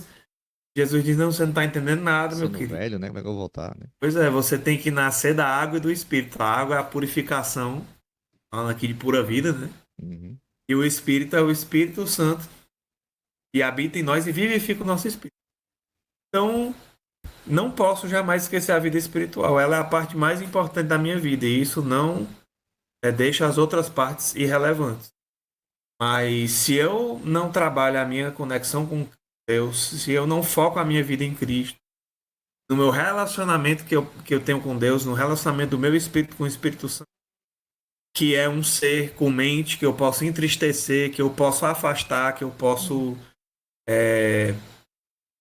Jesus diz, não, você não está entendendo nada, meu querido. velho, né? Como é que eu vou voltar, né? Pois é, você tem que nascer da água e do Espírito. A água é a purificação, falando aqui de pura vida, né? Uhum. E o Espírito é o Espírito Santo, que habita em nós e vivifica o nosso Espírito. Então, não posso jamais esquecer a vida espiritual. Ela é a parte mais importante da minha vida. E isso não deixa as outras partes irrelevantes. Mas se eu não trabalho a minha conexão com Deus, se eu não foco a minha vida em Cristo, no meu relacionamento que eu tenho com Deus, no relacionamento do meu espírito com o Espírito Santo, que é um ser com mente, que eu posso entristecer, que eu posso afastar, que eu posso,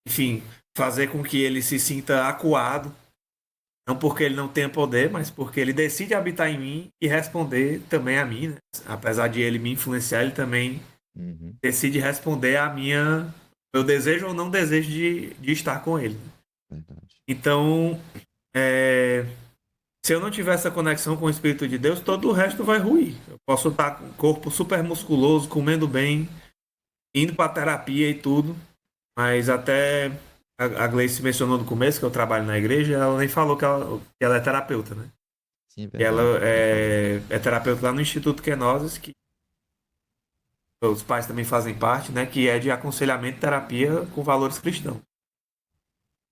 enfim, fazer com que ele se sinta acuado, não porque ele não tenha poder, mas porque ele decide habitar em mim e responder também a mim, né? Apesar de ele me influenciar, ele também decide responder a meu desejo ou não desejo de estar com ele. Verdade. Então, se eu não tiver essa conexão com o Espírito de Deus, todo o resto vai ruir. Eu posso estar com o corpo super musculoso, comendo bem, indo para terapia e tudo, mas até a Gleice mencionou no começo que eu trabalho na igreja, ela nem falou que ela é terapeuta, né? Sim, E ela é terapeuta lá no Instituto Kenosis, que os pais também fazem parte, né? Que é de aconselhamento e terapia com valores cristãos.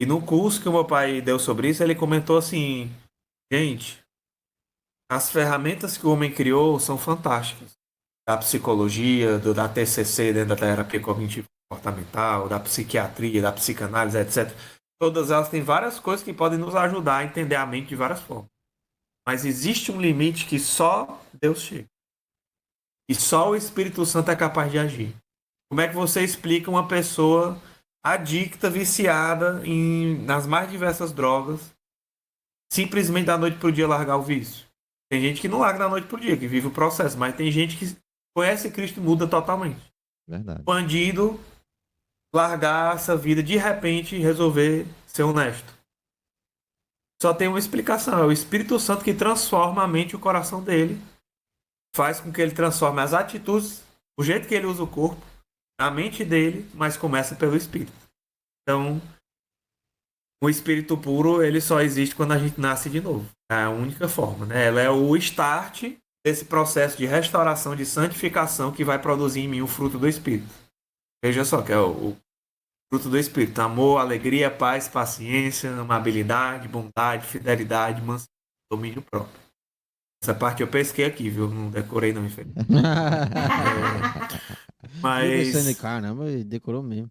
E no curso que o meu pai deu sobre isso, ele comentou assim, gente, as ferramentas que o homem criou são fantásticas. Da psicologia, da TCC, dentro da terapia cognitivo comportamental, da psiquiatria, da psicanálise, etc. Todas elas têm várias coisas que podem nos ajudar a entender a mente de várias formas. Mas existe um limite que só Deus chega. E só o Espírito Santo é capaz de agir. Como é que você explica uma pessoa adicta, viciada nas mais diversas drogas, simplesmente da noite pro dia largar o vício? Tem gente que não larga da noite pro dia, que vive o processo, mas tem gente que conhece Cristo e muda totalmente. Verdade. Bandido largar essa vida de repente e resolver ser honesto. Só tem uma explicação, é o Espírito Santo que transforma a mente e o coração dele, faz com que ele transforme as atitudes, o jeito que ele usa o corpo, a mente dele, mas começa pelo Espírito. Então, o Espírito puro, ele só existe quando a gente nasce de novo. É a única forma, né? Ela é o start desse processo de restauração, de santificação que vai produzir em mim o fruto do Espírito. Veja só, que é o fruto do Espírito: amor, alegria, paz, paciência, amabilidade, bondade, fidelidade, mansidão, domínio próprio. Essa parte eu pesquei aqui, viu? Não decorei não, infelizmente. Mas... Caramba, decorou mesmo.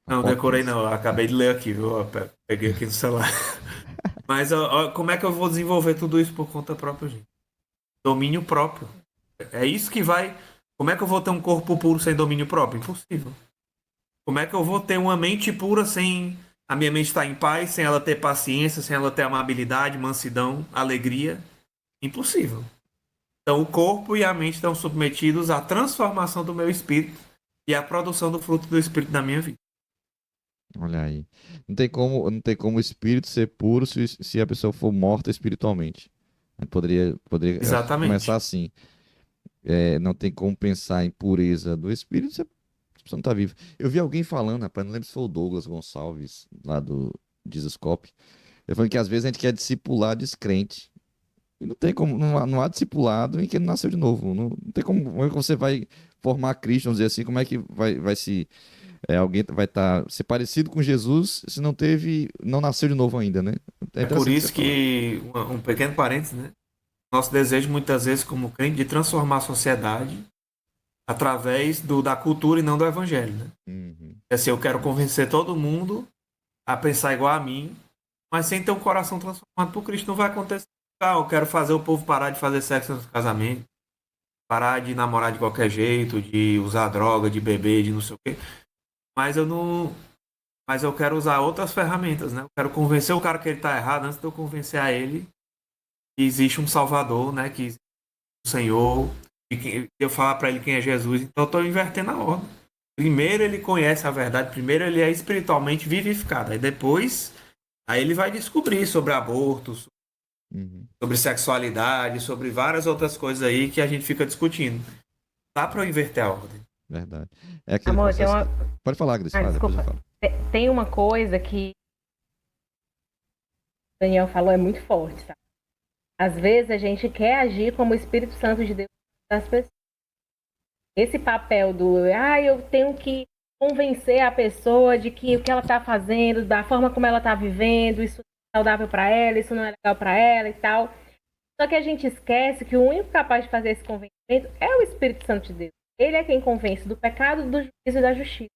Não, decorei não. Eu acabei de ler aqui, viu? Eu peguei aqui no celular. Mas como é que eu vou desenvolver tudo isso por conta própria, gente? Domínio próprio. É isso que vai... Como é que eu vou ter um corpo puro sem domínio próprio? Impossível. Como é que eu vou ter uma mente pura sem a minha mente estar em paz, sem ela ter paciência, sem ela ter amabilidade, mansidão, alegria? Impossível. Então o corpo e a mente estão submetidos à transformação do meu espírito e à produção do fruto do espírito na minha vida. Olha aí. Não tem como o espírito ser puro se a pessoa for morta espiritualmente. Poderia Exatamente. começar assim. não tem como pensar em pureza do espírito, você não está vivo. Eu vi alguém falando, rapaz, não lembro se foi o Douglas Gonçalves, lá do Jesuscope, ele falando que às vezes a gente quer discipular descrente. E não tem como, não há discipulado em quem não nasceu de novo. Não tem como é que você vai formar Cristo, vamos dizer assim, como é que vai se. Alguém vai ser parecido com Jesus se não nasceu de novo ainda, né? É É por interessante você isso falar. que, um pequeno parênteses, né? Nosso desejo, muitas vezes, como crente, de transformar a sociedade através da cultura e não do evangelho, né? Uhum. É assim, eu quero convencer todo mundo a pensar igual a mim, mas sem ter um coração transformado por Cristo, não vai acontecer. Ah, eu quero fazer o povo parar de fazer sexo no casamento, parar de namorar de qualquer jeito, de usar droga, de beber, de não sei o quê. Mas eu não. Mas eu quero usar outras ferramentas, né? Eu quero convencer o cara que ele está errado antes de eu convencer a ele que existe um Salvador, né? Que existe um Senhor, e que eu falar para ele quem é Jesus. Então eu estou invertendo a ordem. Primeiro ele conhece a verdade, primeiro ele é espiritualmente vivificado, aí depois aí ele vai descobrir sobre aborto, Uhum. sobre sexualidade, sobre várias outras coisas aí que a gente fica discutindo. Dá para eu inverter a ordem. Verdade. É aquele Amor, tem processo. uma. Pode falar, Grace, Ah, fala, depois eu desculpa. falo. Tem uma coisa que o Daniel falou, é muito forte, sabe? Às vezes a gente quer agir como o Espírito Santo de Deus das pessoas. Esse papel eu tenho que convencer a pessoa de que o que ela está fazendo, da forma como ela está vivendo, isso é saudável para ela, isso não é legal para ela e tal. Só que a gente esquece que o único capaz de fazer esse convencimento é o Espírito Santo de Deus. Ele é quem convence do pecado, do juízo e da justiça.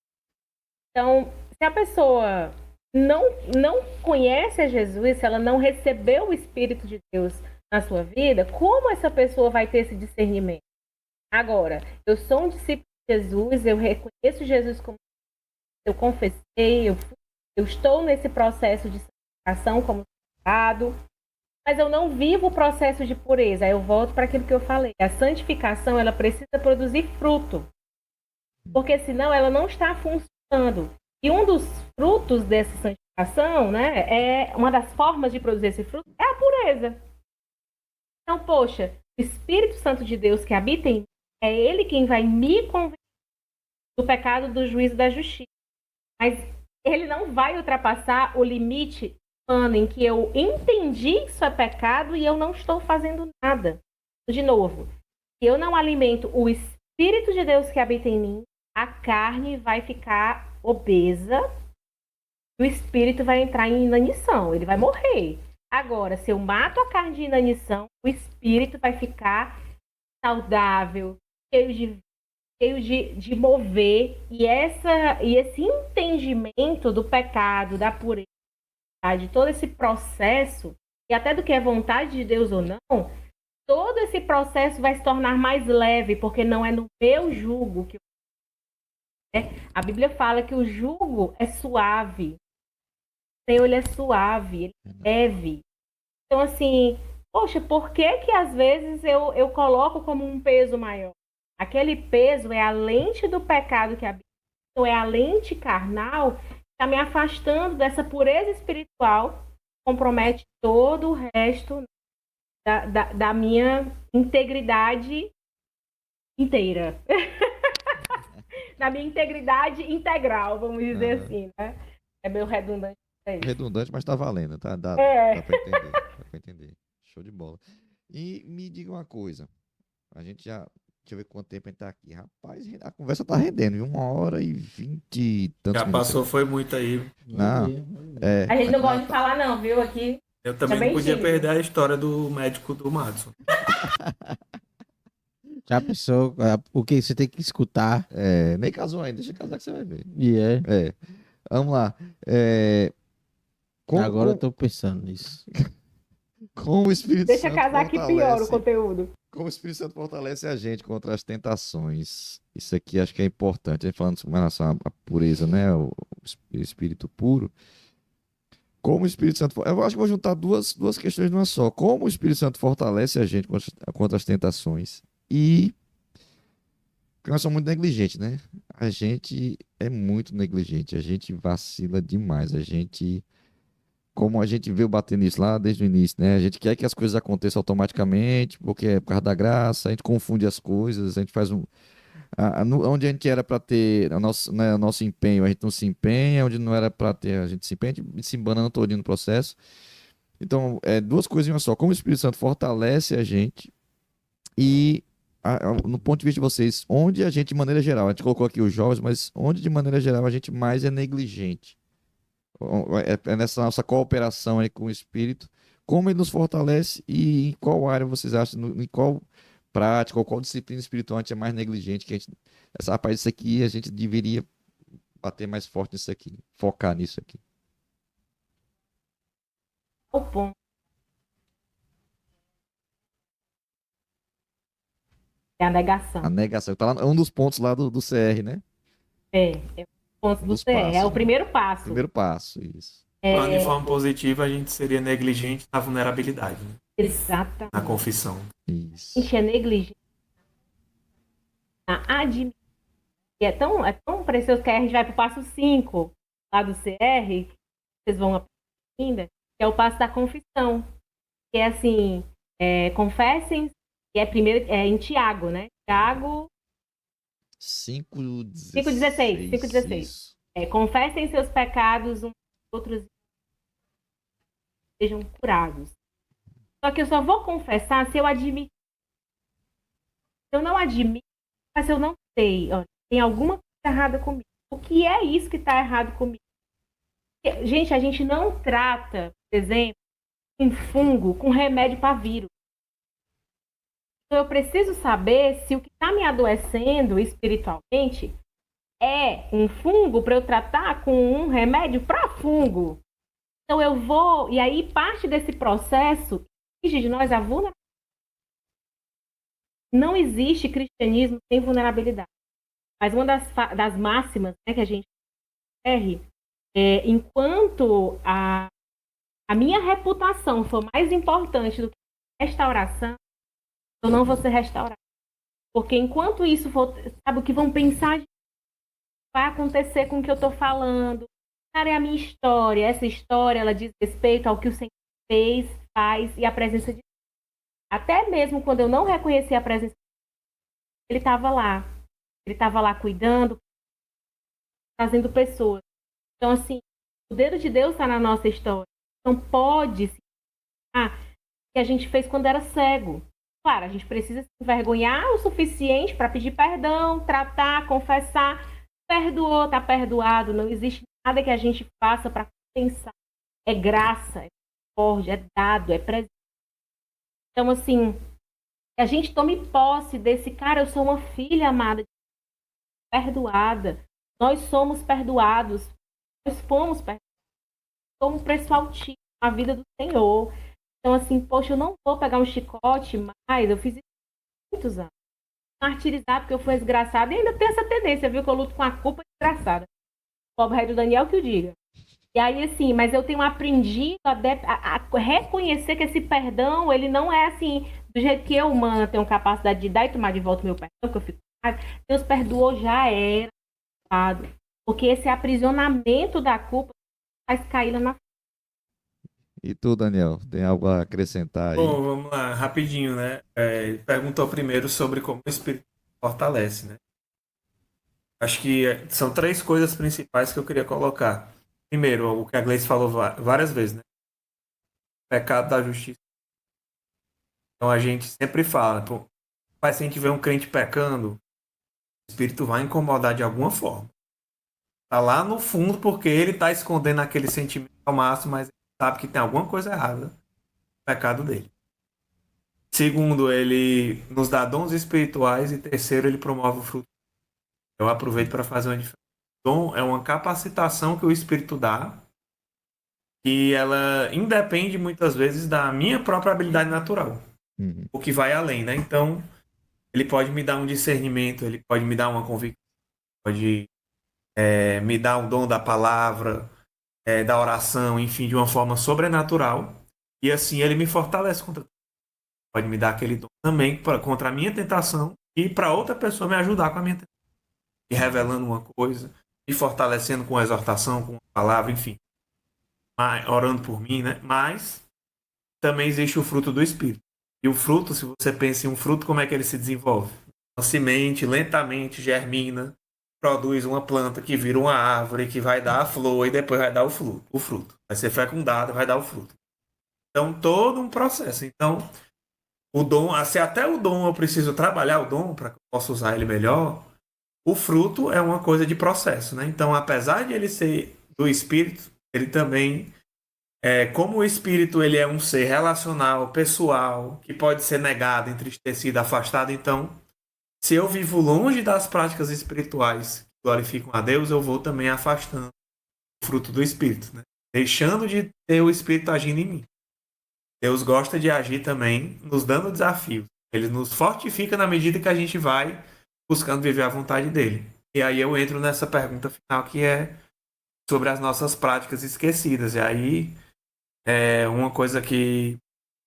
Então, se a pessoa não conhece a Jesus, se ela não recebeu o Espírito de Deus na sua vida, como essa pessoa vai ter esse discernimento? Agora, eu sou um discípulo de Jesus, eu reconheço Jesus como eu confessei, eu estou nesse processo de santificação como santificado, mas eu não vivo o processo de pureza. Aí eu volto para aquilo que eu falei. A santificação, ela precisa produzir fruto, porque senão ela não está funcionando. E um dos frutos dessa santificação, né, uma das formas de produzir esse fruto é a pureza. Então, poxa, o Espírito Santo de Deus que habita em mim, é ele quem vai me convencer do pecado, do juízo e da justiça. Mas ele não vai ultrapassar o limite humano em que eu entendi que isso é pecado e eu não estou fazendo nada. De novo, se eu não alimento o Espírito de Deus que habita em mim, a carne vai ficar obesa e o Espírito vai entrar em inanição, ele vai morrer. Agora, se eu mato a carne de inanição, o Espírito vai ficar saudável, cheio de mover, e esse entendimento do pecado, da pureza, de todo esse processo, e até do que é vontade de Deus ou não, todo esse processo vai se tornar mais leve, porque não é no meu jugo que a Bíblia fala que o jugo é suave. O Senhor, ele é suave, ele é leve. Então, assim, poxa, por que que às vezes eu coloco como um peso maior? Aquele peso é a lente do pecado que habita, ou é a lente carnal que está me afastando dessa pureza espiritual, compromete todo o resto da minha integridade inteira. Da minha integridade integral, vamos dizer assim, né? É meio redundante. Redundante, mas tá valendo, tá? Dá pra entender. Dá pra entender. Show de bola. E me diga uma coisa. A gente já. Deixa eu ver quanto tempo a gente tá aqui. Rapaz, a conversa tá rendendo, viu? 1 hora e 20 e tantos Já minutos. passou, foi muito aí. Não, A gente não gosta de falar, não, viu? Aqui. Eu também bem não podia tímido. perder a história do médico do Madison. Já pensou o que você tem que escutar? nem casou ainda. Deixa casar que você vai ver. E Vamos lá. Como, agora eu como, tô pensando nisso. como o Espírito Deixa Santo casar que piora o fortalece. conteúdo. Como o Espírito Santo fortalece a gente contra as tentações. Isso aqui acho que é importante. A gente falando com relação à pureza, né? O espírito puro. Como o Espírito Santo. Eu acho que vou juntar duas questões numa só. Como o Espírito Santo fortalece a gente contra as tentações. E. Porque nós somos muito negligentes, né? A gente é muito negligente. A gente vacila demais. A gente como a gente veio batendo isso lá desde o início, né? A gente quer que as coisas aconteçam automaticamente, porque é por causa da graça, a gente confunde as coisas, a gente faz um. Onde a gente era para ter o nosso empenho, a gente não se empenha, onde não era para ter, a gente se empenha, a gente se embanando todinho no processo. Então, duas coisas em uma só. Como o Espírito Santo fortalece a gente e, no ponto de vista de vocês, onde a gente, de maneira geral, a gente colocou aqui os jovens, mas onde, de maneira geral, a gente mais é negligente? É nessa nossa cooperação aí com o Espírito, como ele nos fortalece e em qual área vocês acham, em qual prática ou qual disciplina espiritual a gente é mais negligente, que a gente, rapaz, isso aqui a gente deveria bater mais forte nisso aqui, focar nisso aqui. O ponto é a negação. A negação, tá lá, é um dos pontos lá do CR, né? É o ponto Um do dos CR. passos, É o né? primeiro passo. Primeiro passo, isso. Falando de forma positiva, a gente seria negligente na vulnerabilidade, né? Exatamente. Na confissão. Isso. A gente é negligente na admissão. E é tão precioso que aí a gente vai para o passo 5 lá do CR, vocês vão aprender ainda, que é o passo da confissão. Que é assim, confessem, e é primeiro em Tiago, né? Tiago 5,16. 5,16. Confessem seus pecados uns aos outros, sejam curados. Só que eu só vou confessar se eu admitir. Se eu não admito, mas eu não sei, ó, tem alguma coisa errada comigo. O que é isso que está errado comigo? Gente, a gente não trata, por exemplo, um fungo com remédio para vírus. Então eu preciso saber se o que está me adoecendo espiritualmente é um fungo para eu tratar com um remédio para fungo. Então eu vou, e aí parte desse processo exige de nós a vulnerabilidade. Não existe cristianismo sem vulnerabilidade. Mas uma das máximas, né, que a gente enquanto a minha reputação for mais importante do que a restauração, eu não vou ser restaurado. Porque enquanto isso for, sabe o que vão pensar, vai acontecer com o que eu estou falando. Cara, é a minha história. Essa história, ela diz respeito ao que o Senhor fez, faz e a presença de Deus. Até mesmo quando eu não reconheci a presença de Deus, ele estava lá. Ele estava lá cuidando, trazendo pessoas. Então, assim, o dedo de Deus está na nossa história. Então, pode se que a gente fez quando era cego. Claro, a gente precisa se envergonhar o suficiente para pedir perdão, tratar, confessar. Perdoou, está perdoado. Não existe nada que a gente faça para compensar. É graça, é misericórdia, é dado, é presente. Então, assim, a gente tome posse desse cara. Eu sou uma filha amada, perdoada. Nós somos perdoados. Nós fomos perdoados. Somos um preço altíssimo na vida do Senhor. Então, assim, poxa, eu não vou pegar um chicote mais. Eu fiz isso há muitos anos. Martirizar porque eu fui desgraçada. E ainda tem essa tendência, viu? Que eu luto com a culpa desgraçada. O pobre rei do Daniel que o diga. E aí, assim, mas eu tenho aprendido a reconhecer que esse perdão, ele não é assim, do jeito que eu, humana, tenho capacidade de dar e tomar de volta o meu perdão, que eu fico. Deus perdoou, já era. Porque esse aprisionamento da culpa faz cair lá na frente. E tu, Daniel, tem algo a acrescentar aí? Bom, vamos lá, rapidinho, né? Perguntou primeiro sobre como o Espírito fortalece, né? Acho que são 3 coisas principais que eu queria colocar. Primeiro, o que a Gleice falou várias vezes, né? Pecado da justiça. Então a gente sempre fala, pô, mas se a gente vê um crente pecando, o Espírito vai incomodar de alguma forma. Tá lá no fundo porque ele tá escondendo aquele sentimento ao máximo, mas ele sabe que tem alguma coisa errada no pecado dele. Segundo, ele nos dá dons espirituais. E terceiro, ele promove o fruto. Eu aproveito para fazer uma diferença. Dom é uma capacitação que o Espírito dá, e ela independe muitas vezes da minha própria habilidade natural, o que vai além, né? Então, ele pode me dar um discernimento, ele pode me dar uma convicção, pode me dar um dom da palavra, da oração, enfim, de uma forma sobrenatural, e assim ele me fortalece contra. Pode me dar aquele dom também contra a minha tentação e para outra pessoa me ajudar com a minha tentação, e revelando uma coisa, me fortalecendo com a exortação, com a palavra, enfim. orando por mim, né? Mas também existe o fruto do Espírito. E o fruto, se você pensa em um fruto, como é que ele se desenvolve? Uma semente lentamente germina, produz uma planta que vira uma árvore, que vai dar a flor e depois vai dar o fruto. Vai ser fecundado, vai dar o fruto. Então, todo um processo. Então, o dom, se até o dom eu preciso trabalhar o dom para que eu possa usar ele melhor, o fruto é uma coisa de processo, né? Então, apesar de ele ser do Espírito, ele também como o espírito ele é um ser relacional, pessoal, que pode ser negado, entristecido, afastado, então, se eu vivo longe das práticas espirituais que glorificam a Deus, eu vou também afastando o fruto do espírito, né? Deixando de ter o espírito agindo em mim. Deus gosta de agir também, nos dando desafios. Ele nos fortifica na medida que a gente vai buscando viver a vontade dele. E aí eu entro nessa pergunta final que é sobre as nossas práticas esquecidas. E aí uma coisa que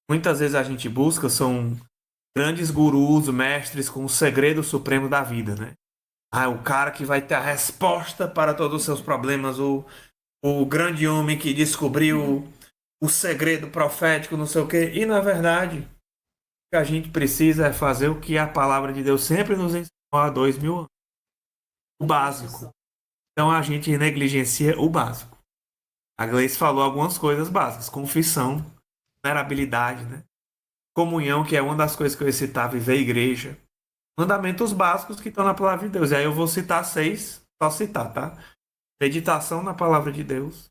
muitas vezes a gente busca são grandes gurus, mestres com o segredo supremo da vida, né? O cara que vai ter a resposta para todos os seus problemas, o grande homem que descobriu o segredo profético, não sei o quê. E, na verdade, o que a gente precisa é fazer o que a palavra de Deus sempre nos ensinou há 2000 anos. O básico. Então, a gente negligencia o básico. A Gleice falou algumas coisas básicas. Confissão, vulnerabilidade, né? Comunhão, que é uma das coisas que eu ia citar, viver a igreja. Mandamentos básicos que estão na palavra de Deus. E aí eu vou citar 6, só citar, tá? Meditação na palavra de Deus,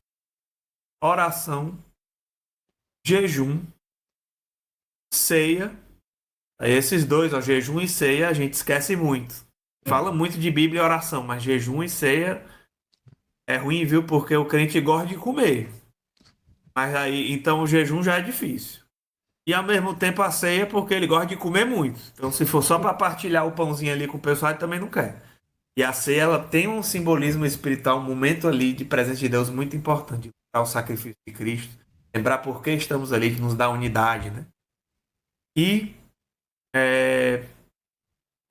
oração, jejum, ceia. Aí esses dois, jejum e ceia, a gente esquece muito. Fala muito de Bíblia e oração, mas jejum e ceia é ruim, viu? Porque o crente gosta de comer. Mas aí, então o jejum já é difícil. E ao mesmo tempo a ceia porque ele gosta de comer muito. Então se for só para partilhar o pãozinho ali com o pessoal, ele também não quer. E a ceia, ela tem um simbolismo espiritual, um momento ali de presença de Deus muito importante. Lembrar o sacrifício de Cristo. Lembrar por que estamos ali, de nos dar unidade, né? E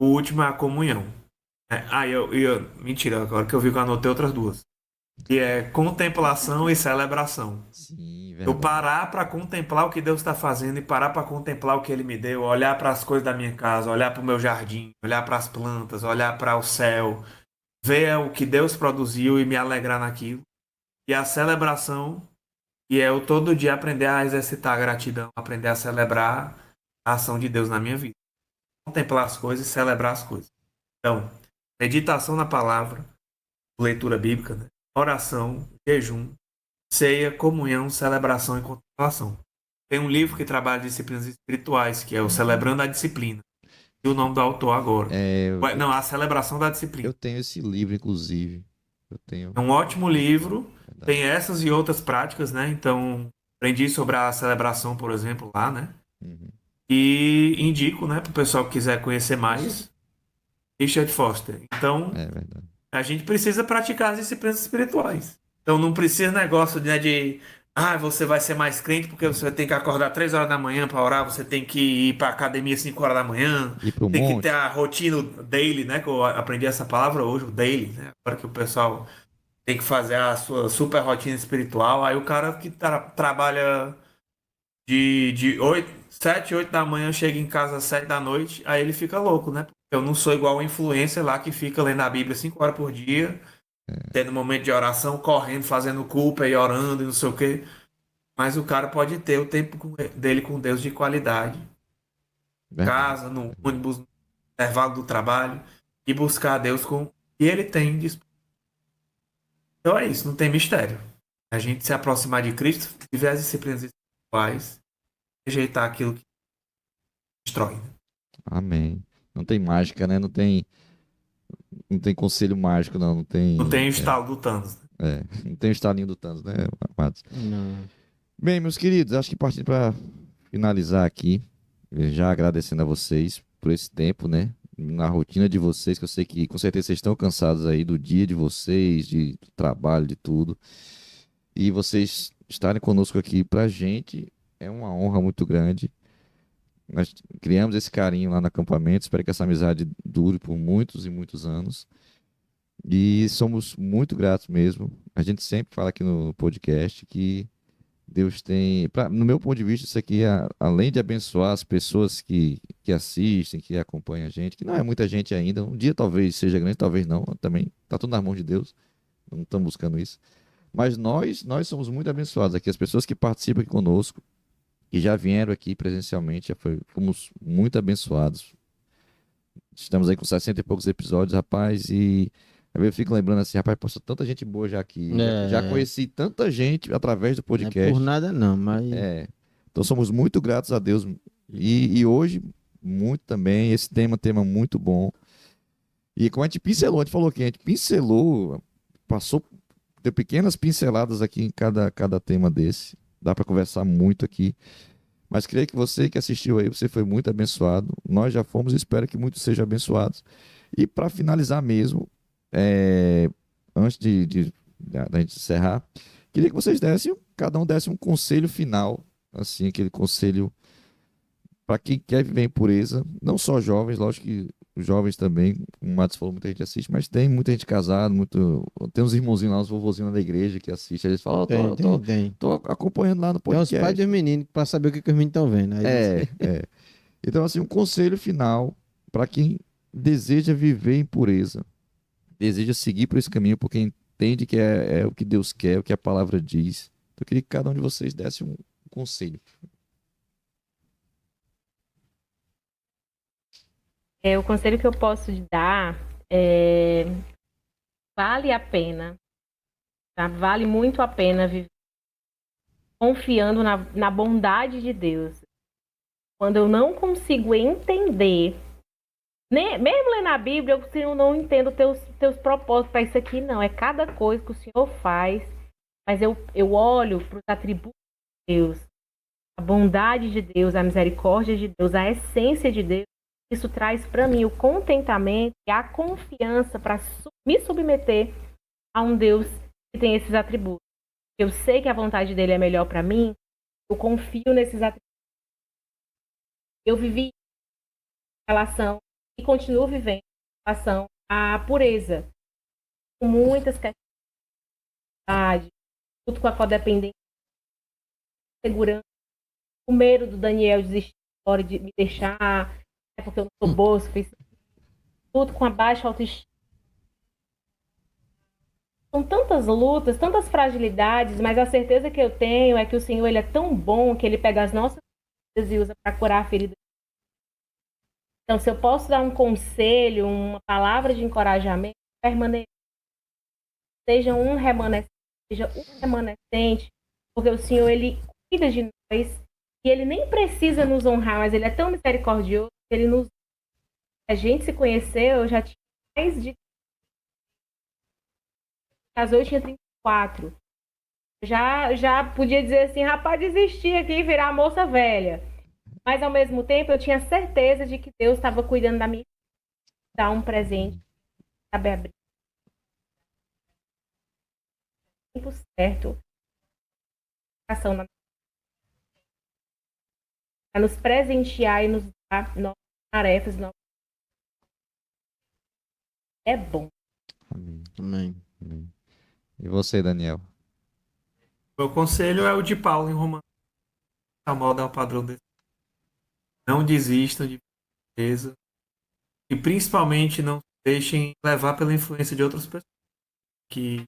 o último é a comunhão. Mentira, agora que eu vi que eu anotei outras duas. Que é contemplação e celebração. Sim, Eu verdade. parar para contemplar o que Deus está fazendo e parar para contemplar o que Ele me deu, olhar para as coisas da minha casa, olhar para o meu jardim, olhar para as plantas, olhar para o céu, ver o que Deus produziu e me alegrar naquilo. E a celebração, que é eu todo dia aprender a exercitar a gratidão, aprender a celebrar a ação de Deus na minha vida. Contemplar as coisas e celebrar as coisas. Então, meditação na palavra, leitura bíblica, né? Oração, jejum, ceia, comunhão, celebração e contemplação. Tem um livro que trabalha disciplinas espirituais, que é o Celebrando a Disciplina. E o nome do autor agora. Não, a celebração da disciplina. Eu tenho esse livro, inclusive. Eu tenho. É um ótimo livro. Verdade. Tem essas e outras práticas, né? Então, aprendi sobre a celebração, por exemplo, lá, né? Uhum. E indico, né, para o pessoal que quiser conhecer mais, Richard Foster. Então, É verdade. a gente precisa praticar as disciplinas espirituais. Então não precisa negócio, né, de você vai ser mais crente porque você tem que acordar 3 horas da manhã para orar, você tem que ir para academia 5 horas da manhã, Ir pro tem que monte. ter a rotina daily, né, que eu aprendi essa palavra hoje, o daily, né, agora que o pessoal tem que fazer a sua super rotina espiritual, aí o cara que trabalha de 7, 8 da manhã, chega em casa às 7 da noite, aí ele fica louco, né? Eu não sou igual a influencer lá que fica lendo a Bíblia 5 horas por dia, tendo momento de oração, correndo, fazendo culpa e orando e não sei o quê. Mas o cara pode ter o tempo dele com Deus de qualidade. Verdade. Casa, no ônibus, no intervalo do trabalho, e buscar a Deus com o que ele tem disponível. Então é isso, não tem mistério. A gente se aproximar de Cristo, viver as disciplinas espirituais, rejeitar aquilo que destrói. Amém. Não tem mágica, né? Não tem conselho mágico, não. Não tem. Não tem o estalo do Thanos. Não tem o estalinho do Thanos, né, amados? Não. Bem, meus queridos, acho que partindo para finalizar aqui, já agradecendo a vocês por esse tempo, né? Na rotina de vocês, que eu sei que com certeza vocês estão cansados aí do dia de vocês, do trabalho, de tudo. E vocês estarem conosco aqui pra gente é uma honra muito grande. Nós criamos esse carinho lá no acampamento, espero que essa amizade dure por muitos e muitos anos. E somos muito gratos mesmo. A gente sempre fala aqui no podcast que Deus tem, no meu ponto de vista, isso aqui, além de abençoar as pessoas que assistem, que acompanham a gente, que não é muita gente ainda, um dia talvez seja grande, talvez não, também está tudo nas mãos de Deus, não estamos buscando isso. Mas nós somos muito abençoados aqui, as pessoas que participam aqui conosco, que já vieram aqui presencialmente, fomos muito abençoados. Estamos aí com 60 e poucos episódios, rapaz, e aí eu fico lembrando assim, rapaz, passou tanta gente boa já aqui. Já É, conheci tanta gente através do não é por podcast. nada não, mas É, então somos muito gratos a Deus. E hoje, muito também, esse tema muito bom. E como a gente pincelou, a gente falou que a gente pincelou, passou, deu pequenas pinceladas aqui em cada tema desse. Dá para conversar muito aqui. Mas creio que você que assistiu aí, você foi muito abençoado. Nós já fomos e espero que muitos sejam abençoados. E para finalizar mesmo, é, antes da gente encerrar, queria que vocês dessem, cada um desse um conselho final, assim, aquele conselho para quem quer viver em pureza, não só jovens, lógico que os jovens também, como o Matos falou, muita gente assiste, mas tem muita gente casada, tem uns irmãozinhos lá, uns vovozinhos lá da igreja que assistem, eles falam, tem. tô acompanhando lá no Tem os pais podcast. dos meninos para saber o que os meninos estão vendo. Aí É. Então, assim, um conselho final para quem deseja viver em pureza, deseja seguir por esse caminho, porque entende que é o que Deus quer, o que a palavra diz. Então, eu queria que cada um de vocês desse um conselho. O conselho que eu posso te dar é vale a pena, tá? Vale muito a pena viver confiando na bondade de Deus. Quando eu não consigo entender, mesmo lendo a Bíblia, eu não entendo teus propósitos para isso aqui, não. É cada coisa que o Senhor faz, mas eu olho para os atributos de Deus, a bondade de Deus, a misericórdia de Deus, a essência de Deus. Isso traz para mim o contentamento e a confiança para me submeter a um Deus que tem esses atributos. Eu sei que a vontade dele é melhor para mim, eu confio nesses atributos. Eu vivi em relação e continuo vivendo em relação à pureza, com muitas questões, junto com a codependência, segurança, o medo do Daniel desistir de me deixar, porque eu não sou boa, tudo com a baixa autoestima. São tantas lutas, tantas fragilidades, mas a certeza que eu tenho é que o Senhor ele é tão bom que ele pega as nossas feridas e usa para curar a ferida. Então, se eu posso dar um conselho, uma palavra de encorajamento, permaneça. Seja um remanescente, porque o Senhor ele cuida de nós e ele nem precisa nos honrar, mas ele é tão misericordioso que ele nos. A gente se conheceu, eu já tinha mais de. Casou, eu tinha 34. Já podia dizer assim, rapaz, desistir aqui e virar moça velha. Mas ao mesmo tempo eu tinha certeza de que Deus estava cuidando da minha, dar um presente, sabe abrir. Tempo certo. Para nos presentear e nos dar novas tarefas. É bom. Amém. E você, Daniel? Meu conselho é o de Paulo em Romanos. A moda é o padrão desse. Não desistam de beleza e principalmente não se deixem levar pela influência de outras pessoas que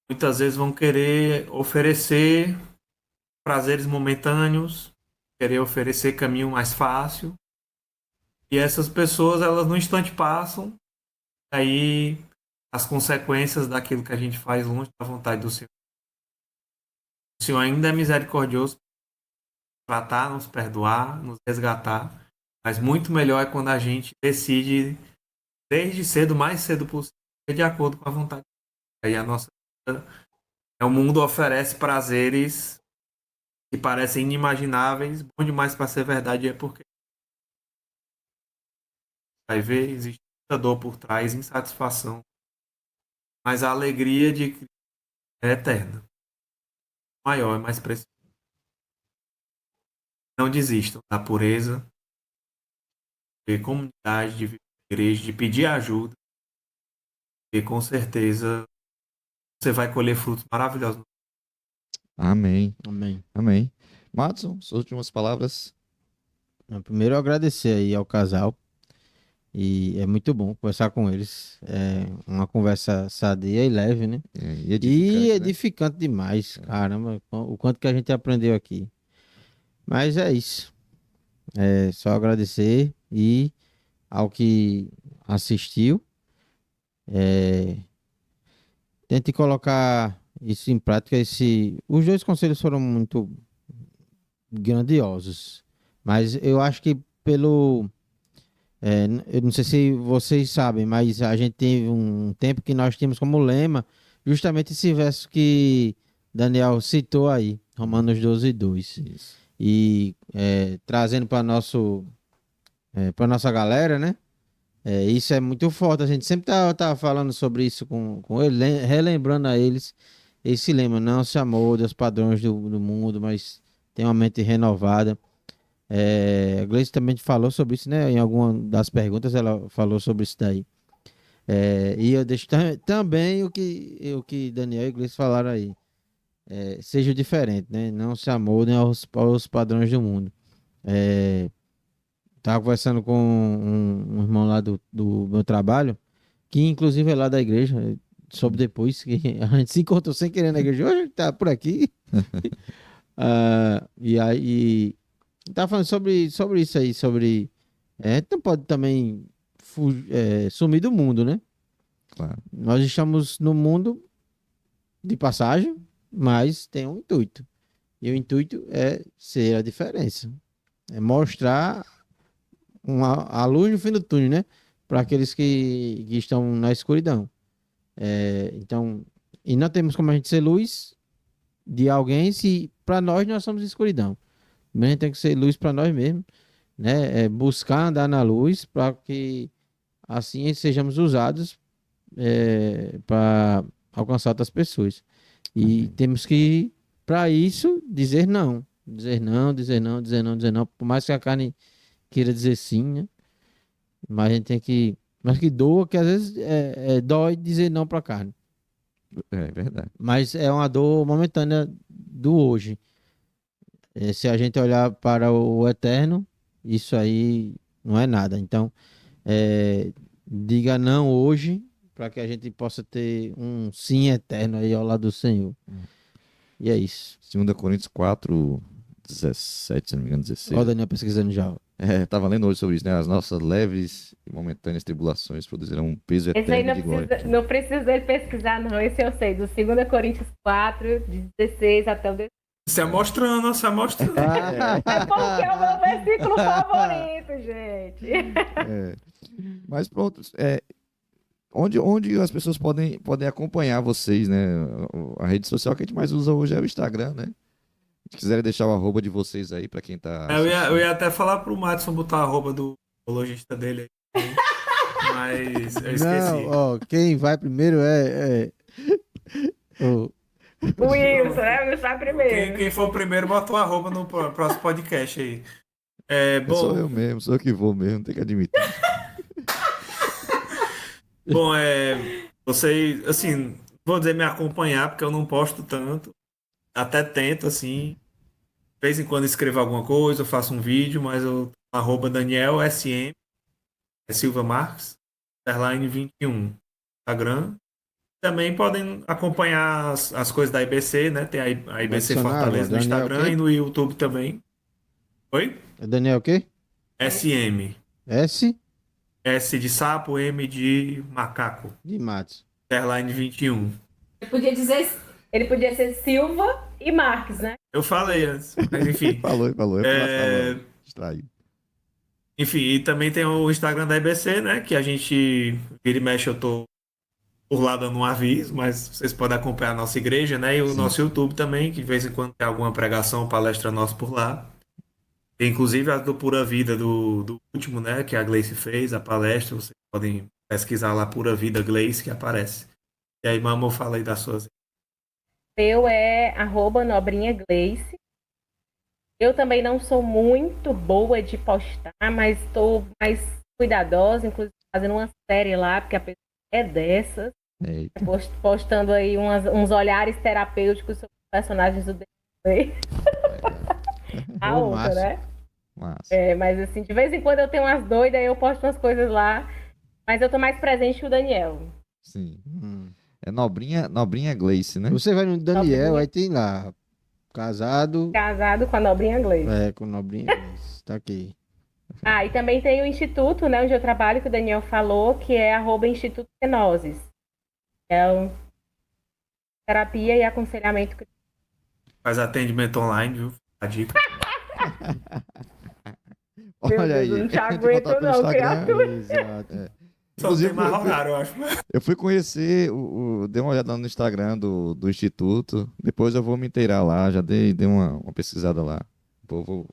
muitas vezes vão querer oferecer prazeres momentâneos, querer oferecer caminho mais fácil. E essas pessoas, elas no instante passam, aí as consequências daquilo que a gente faz longe da vontade do Senhor. O Senhor ainda é misericordioso para tratar, nos perdoar, nos resgatar, mas muito melhor é quando a gente decide desde cedo, o mais cedo possível, de acordo com a vontade. Aí a nossa vida, o mundo oferece prazeres que parecem inimagináveis, bom demais para ser verdade, é porque vai ver, existe muita dor por trás, insatisfação, mas a alegria de Cristo é eterna, maior, é mais preciosa. Não desistam da pureza, de comunidade, de igreja, de pedir ajuda, e com certeza você vai colher frutos maravilhosos. Amém. Amém. Amém. Madison, suas últimas palavras. Primeiro, eu agradecer aí ao casal. E é muito bom conversar com eles. É uma conversa sadia e leve, né? E E edificante, né? edificante demais. Caramba, o quanto que a gente aprendeu aqui. Mas é isso. É só agradecer e ao que assistiu. Tente colocar isso em prática. Os dois conselhos foram muito grandiosos. Mas eu acho que eu não sei se vocês sabem, mas a gente teve um tempo que nós tínhamos como lema justamente esse verso que Daniel citou aí, Romanos 12:2. Isso. E trazendo para nossa galera, né? Isso é muito forte. A gente sempre tá falando sobre isso com ele, relembrando a eles esse lema: não se amou dos padrões do mundo, mas tem uma mente renovada. A Gleice também falou sobre isso, né? Em alguma das perguntas ela falou sobre isso daí. E eu deixo também o que Daniel e Gleice falaram aí. Seja diferente, né? Não se amoldem aos padrões do mundo. Tava conversando com um irmão lá do meu trabalho, que inclusive é lá da igreja, soube depois que a gente se encontrou sem querer na igreja. Hoje tá por aqui. E aí tá falando sobre isso aí, sobre. Não pode também sumir do mundo, né? Claro. Nós estamos no mundo de passagem, mas tem um intuito. E o intuito é ser a diferença. É mostrar a luz no fim do túnel, né? Para aqueles que estão na escuridão. Então, e não temos como a gente ser luz de alguém se para nós somos escuridão. Mas a gente tem que ser luz para nós mesmos, né? Buscar andar na luz para que assim sejamos usados para alcançar outras pessoas. E temos que, para isso, dizer não. Dizer não, dizer não, dizer não, dizer não. Por mais que a carne queira dizer sim, né? Mas a gente tem que. Mas que doa, que às vezes dói dizer não para a carne. É verdade. Mas é uma dor momentânea do hoje. Se a gente olhar para o eterno, isso aí não é nada. Então, diga não hoje, para que a gente possa ter um sim eterno aí ao lado do Senhor. E é isso. 2 Coríntios 4:17, se não me engano, 16. Olha o Daniel pesquisando já. Tava lendo hoje sobre isso, né? As nossas leves e momentâneas tribulações produzirão um peso Esse aí eterno de glória. não precisa dele pesquisar, não. Esse eu sei, do 2 Coríntios 4, de 16 até o 18. Se amostrando, se amostrando. É porque é o meu versículo favorito, gente. Mas pronto, onde as pessoas podem acompanhar vocês, né? A rede social que a gente mais usa hoje é o Instagram, né? Se quiserem deixar o arroba de vocês aí pra quem tá Eu ia até falar pro Madison botar a arroba do lojista dele aí. Mas eu esqueci. Não, ó, quem vai primeiro o O Wilson, né? O Wilson vai primeiro. Quem for primeiro, bota uma arroba no próximo podcast aí. Sou eu mesmo, sou eu que vou mesmo, tem que admitir. Bom, vocês, assim, vou dizer me acompanhar, porque eu não posto tanto. Até tento, assim. De vez em quando escrevo alguma coisa, eu faço um vídeo, mas eu arroba Daniel SM, Silva Marques, _ 21, Instagram. Também podem acompanhar as coisas da IBC, né? Tem a IBC Fortaleza no Instagram e no YouTube também. Oi? É Daniel o quê? SM. S? S de sapo, M de macaco. De Matos. _ 21. Ele podia ser Silva e Marques, né? Eu falei antes, mas enfim. falou. Distraído. Enfim, e também tem o Instagram da IBC, né? Que a gente vira e mexe, eu tô por lá dando um aviso, mas vocês podem acompanhar a nossa igreja, né? E o nosso YouTube também, que de vez em quando tem alguma pregação, palestra nossa por lá. Tem, inclusive a do Pura Vida do último, né? Que a Gleice fez, a palestra. Vocês podem pesquisar lá Pura Vida Gleice, que aparece. E aí, Mamo, fala aí das suas. Eu é @nobrinhagleice. Eu também não sou muito boa de postar, mas estou mais cuidadosa, inclusive fazendo uma série lá, porque a pessoa é dessas. Eita. Postando aí uns olhares terapêuticos sobre personagens do Disney. A Ô, outra, massa. né? Massa. Mas assim, de vez em quando eu tenho umas doidas, aí eu posto umas coisas lá. Mas eu tô mais presente que o Daniel. Sim. Hum. É Nobrinha Gleice, né? Você vai no Daniel, Nobrinha. aí tem lá, casado, Casado com a Nobrinha Gleice. com Nobrinha. Isso, tá aqui. E também tem o Instituto, né, onde eu trabalho, que o Daniel falou, que é @Instituto Kenosis. É terapia e aconselhamento. Faz atendimento online, viu? A dica. Meu Olha Deus, aí. eu não te entra em aguento contato pelo não, Instagram. criatura. Exato. Só tem Inclusive, mais horário, eu acho. eu fui conhecer, dei uma olhada lá no Instagram do Instituto. Depois eu vou me inteirar lá, já dei uma pesquisada lá. Vou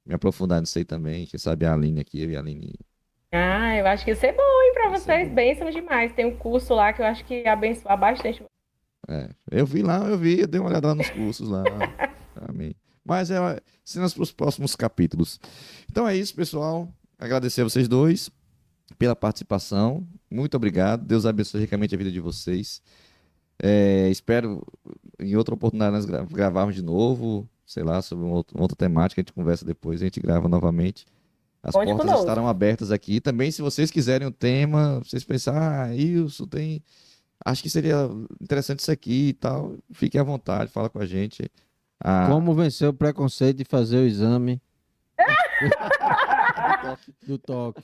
me aprofundar nisso aí também. Quem sabe a Aline aqui, eu e a Aline. Eu acho que ia ser bom, hein, pra Ia ser vocês. bom. Bênção demais. Tem um curso lá que eu acho que ia abençoar bastante. Eu vi lá, eu dei uma olhada lá nos cursos lá. Amém. Mas cenas para os próximos capítulos. Então é isso, pessoal. Agradecer a vocês dois pela participação. Muito obrigado. Deus abençoe ricamente a vida de vocês. Espero em outra oportunidade nós gravarmos de novo, sei lá, sobre uma outra temática. A gente conversa depois, a gente grava novamente. As Conte portas conosco. estarão abertas aqui. Também, se vocês quiserem um tema, vocês pensarem, isso tem. Acho que seria interessante isso aqui e tal. Fiquem à vontade, fala com a gente. Como vencer o preconceito de fazer o exame do toque?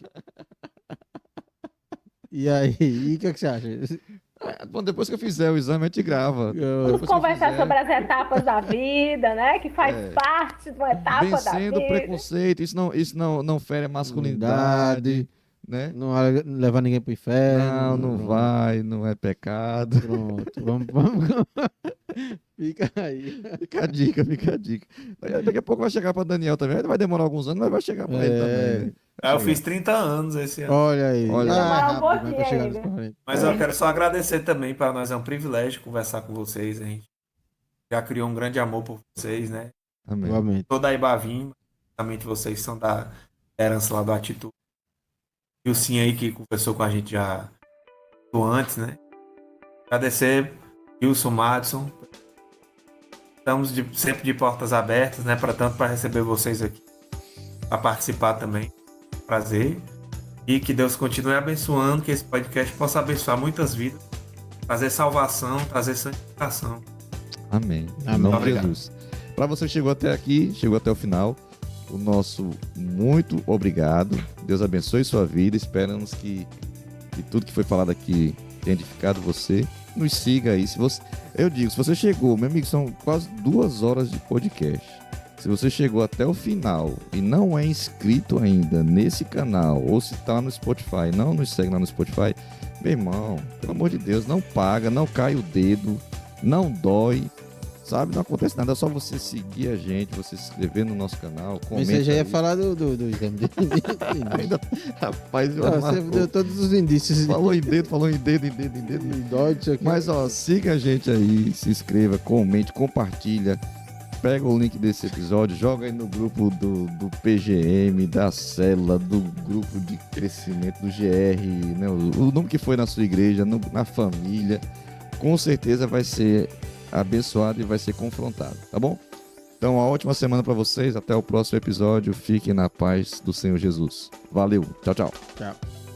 E aí, o que você acha? Bom, depois que eu fizer o exame, a gente grava. Eu- Depois que eu Conversar fizer, sobre as etapas da vida, né? Que faz parte de uma etapa da vencendo o vida. preconceito, isso não fere a masculinidade, né? Não vai levar ninguém pro inferno. Não Pronto, vai, não é pecado. Pronto, vamos. Fica aí. Fica a dica, fica a dica. Daqui a pouco vai chegar para Daniel também. Vai demorar alguns anos, mas vai chegar para ele também, né? Eu fiz 30 anos esse ano. Olha aí. Olha. Demorar um rápido, vai pouquinho pra chegar nos ainda. 40. Mas eu quero só agradecer também, para nós é um privilégio conversar com vocês. A gente já criou um grande amor por vocês, né? Amém. Igualmente. Toda a Ibavim, também vocês são da herança lá do Atitude. E o Sim aí que conversou com a gente já antes, né? Agradecer Wilson, Madison. Estamos sempre de portas abertas, né? Tanto para receber vocês aqui, para participar também. Prazer. E que Deus continue abençoando, que esse podcast possa abençoar muitas vidas, trazer salvação, trazer santificação. Amém. Em Amém. nome de Obrigado. Jesus. Para você que chegou até aqui, chegou até o final, o nosso muito obrigado. Deus abençoe sua vida. Esperamos que tudo que foi falado aqui tenha edificado você. Nos siga aí. Se você chegou, meu amigo, são quase 2 horas de podcast. Se você chegou até o final e não é inscrito ainda nesse canal, ou se está no Spotify, não nos segue lá no Spotify, meu irmão, pelo amor de Deus, não paga, não cai o dedo, não dói, sabe? Não acontece nada, é só você seguir a gente, você se inscrever no nosso canal, Mas comenta você já ia aí. falar do exame. Ainda, rapaz, Não, você marcou. deu todos os indícios. Falou em dedo. Dói disso aqui. Mas ó, siga a gente aí, se inscreva, comente, compartilha. Pega o link desse episódio, joga aí no grupo do PGM, da célula, do grupo de crescimento, do GR, né? O nome que foi na sua igreja, na família. Com certeza vai ser abençoado e vai ser confrontado, tá bom? Então, uma ótima semana para vocês. Até o próximo episódio. Fiquem na paz do Senhor Jesus. Valeu. Tchau, tchau. Tchau.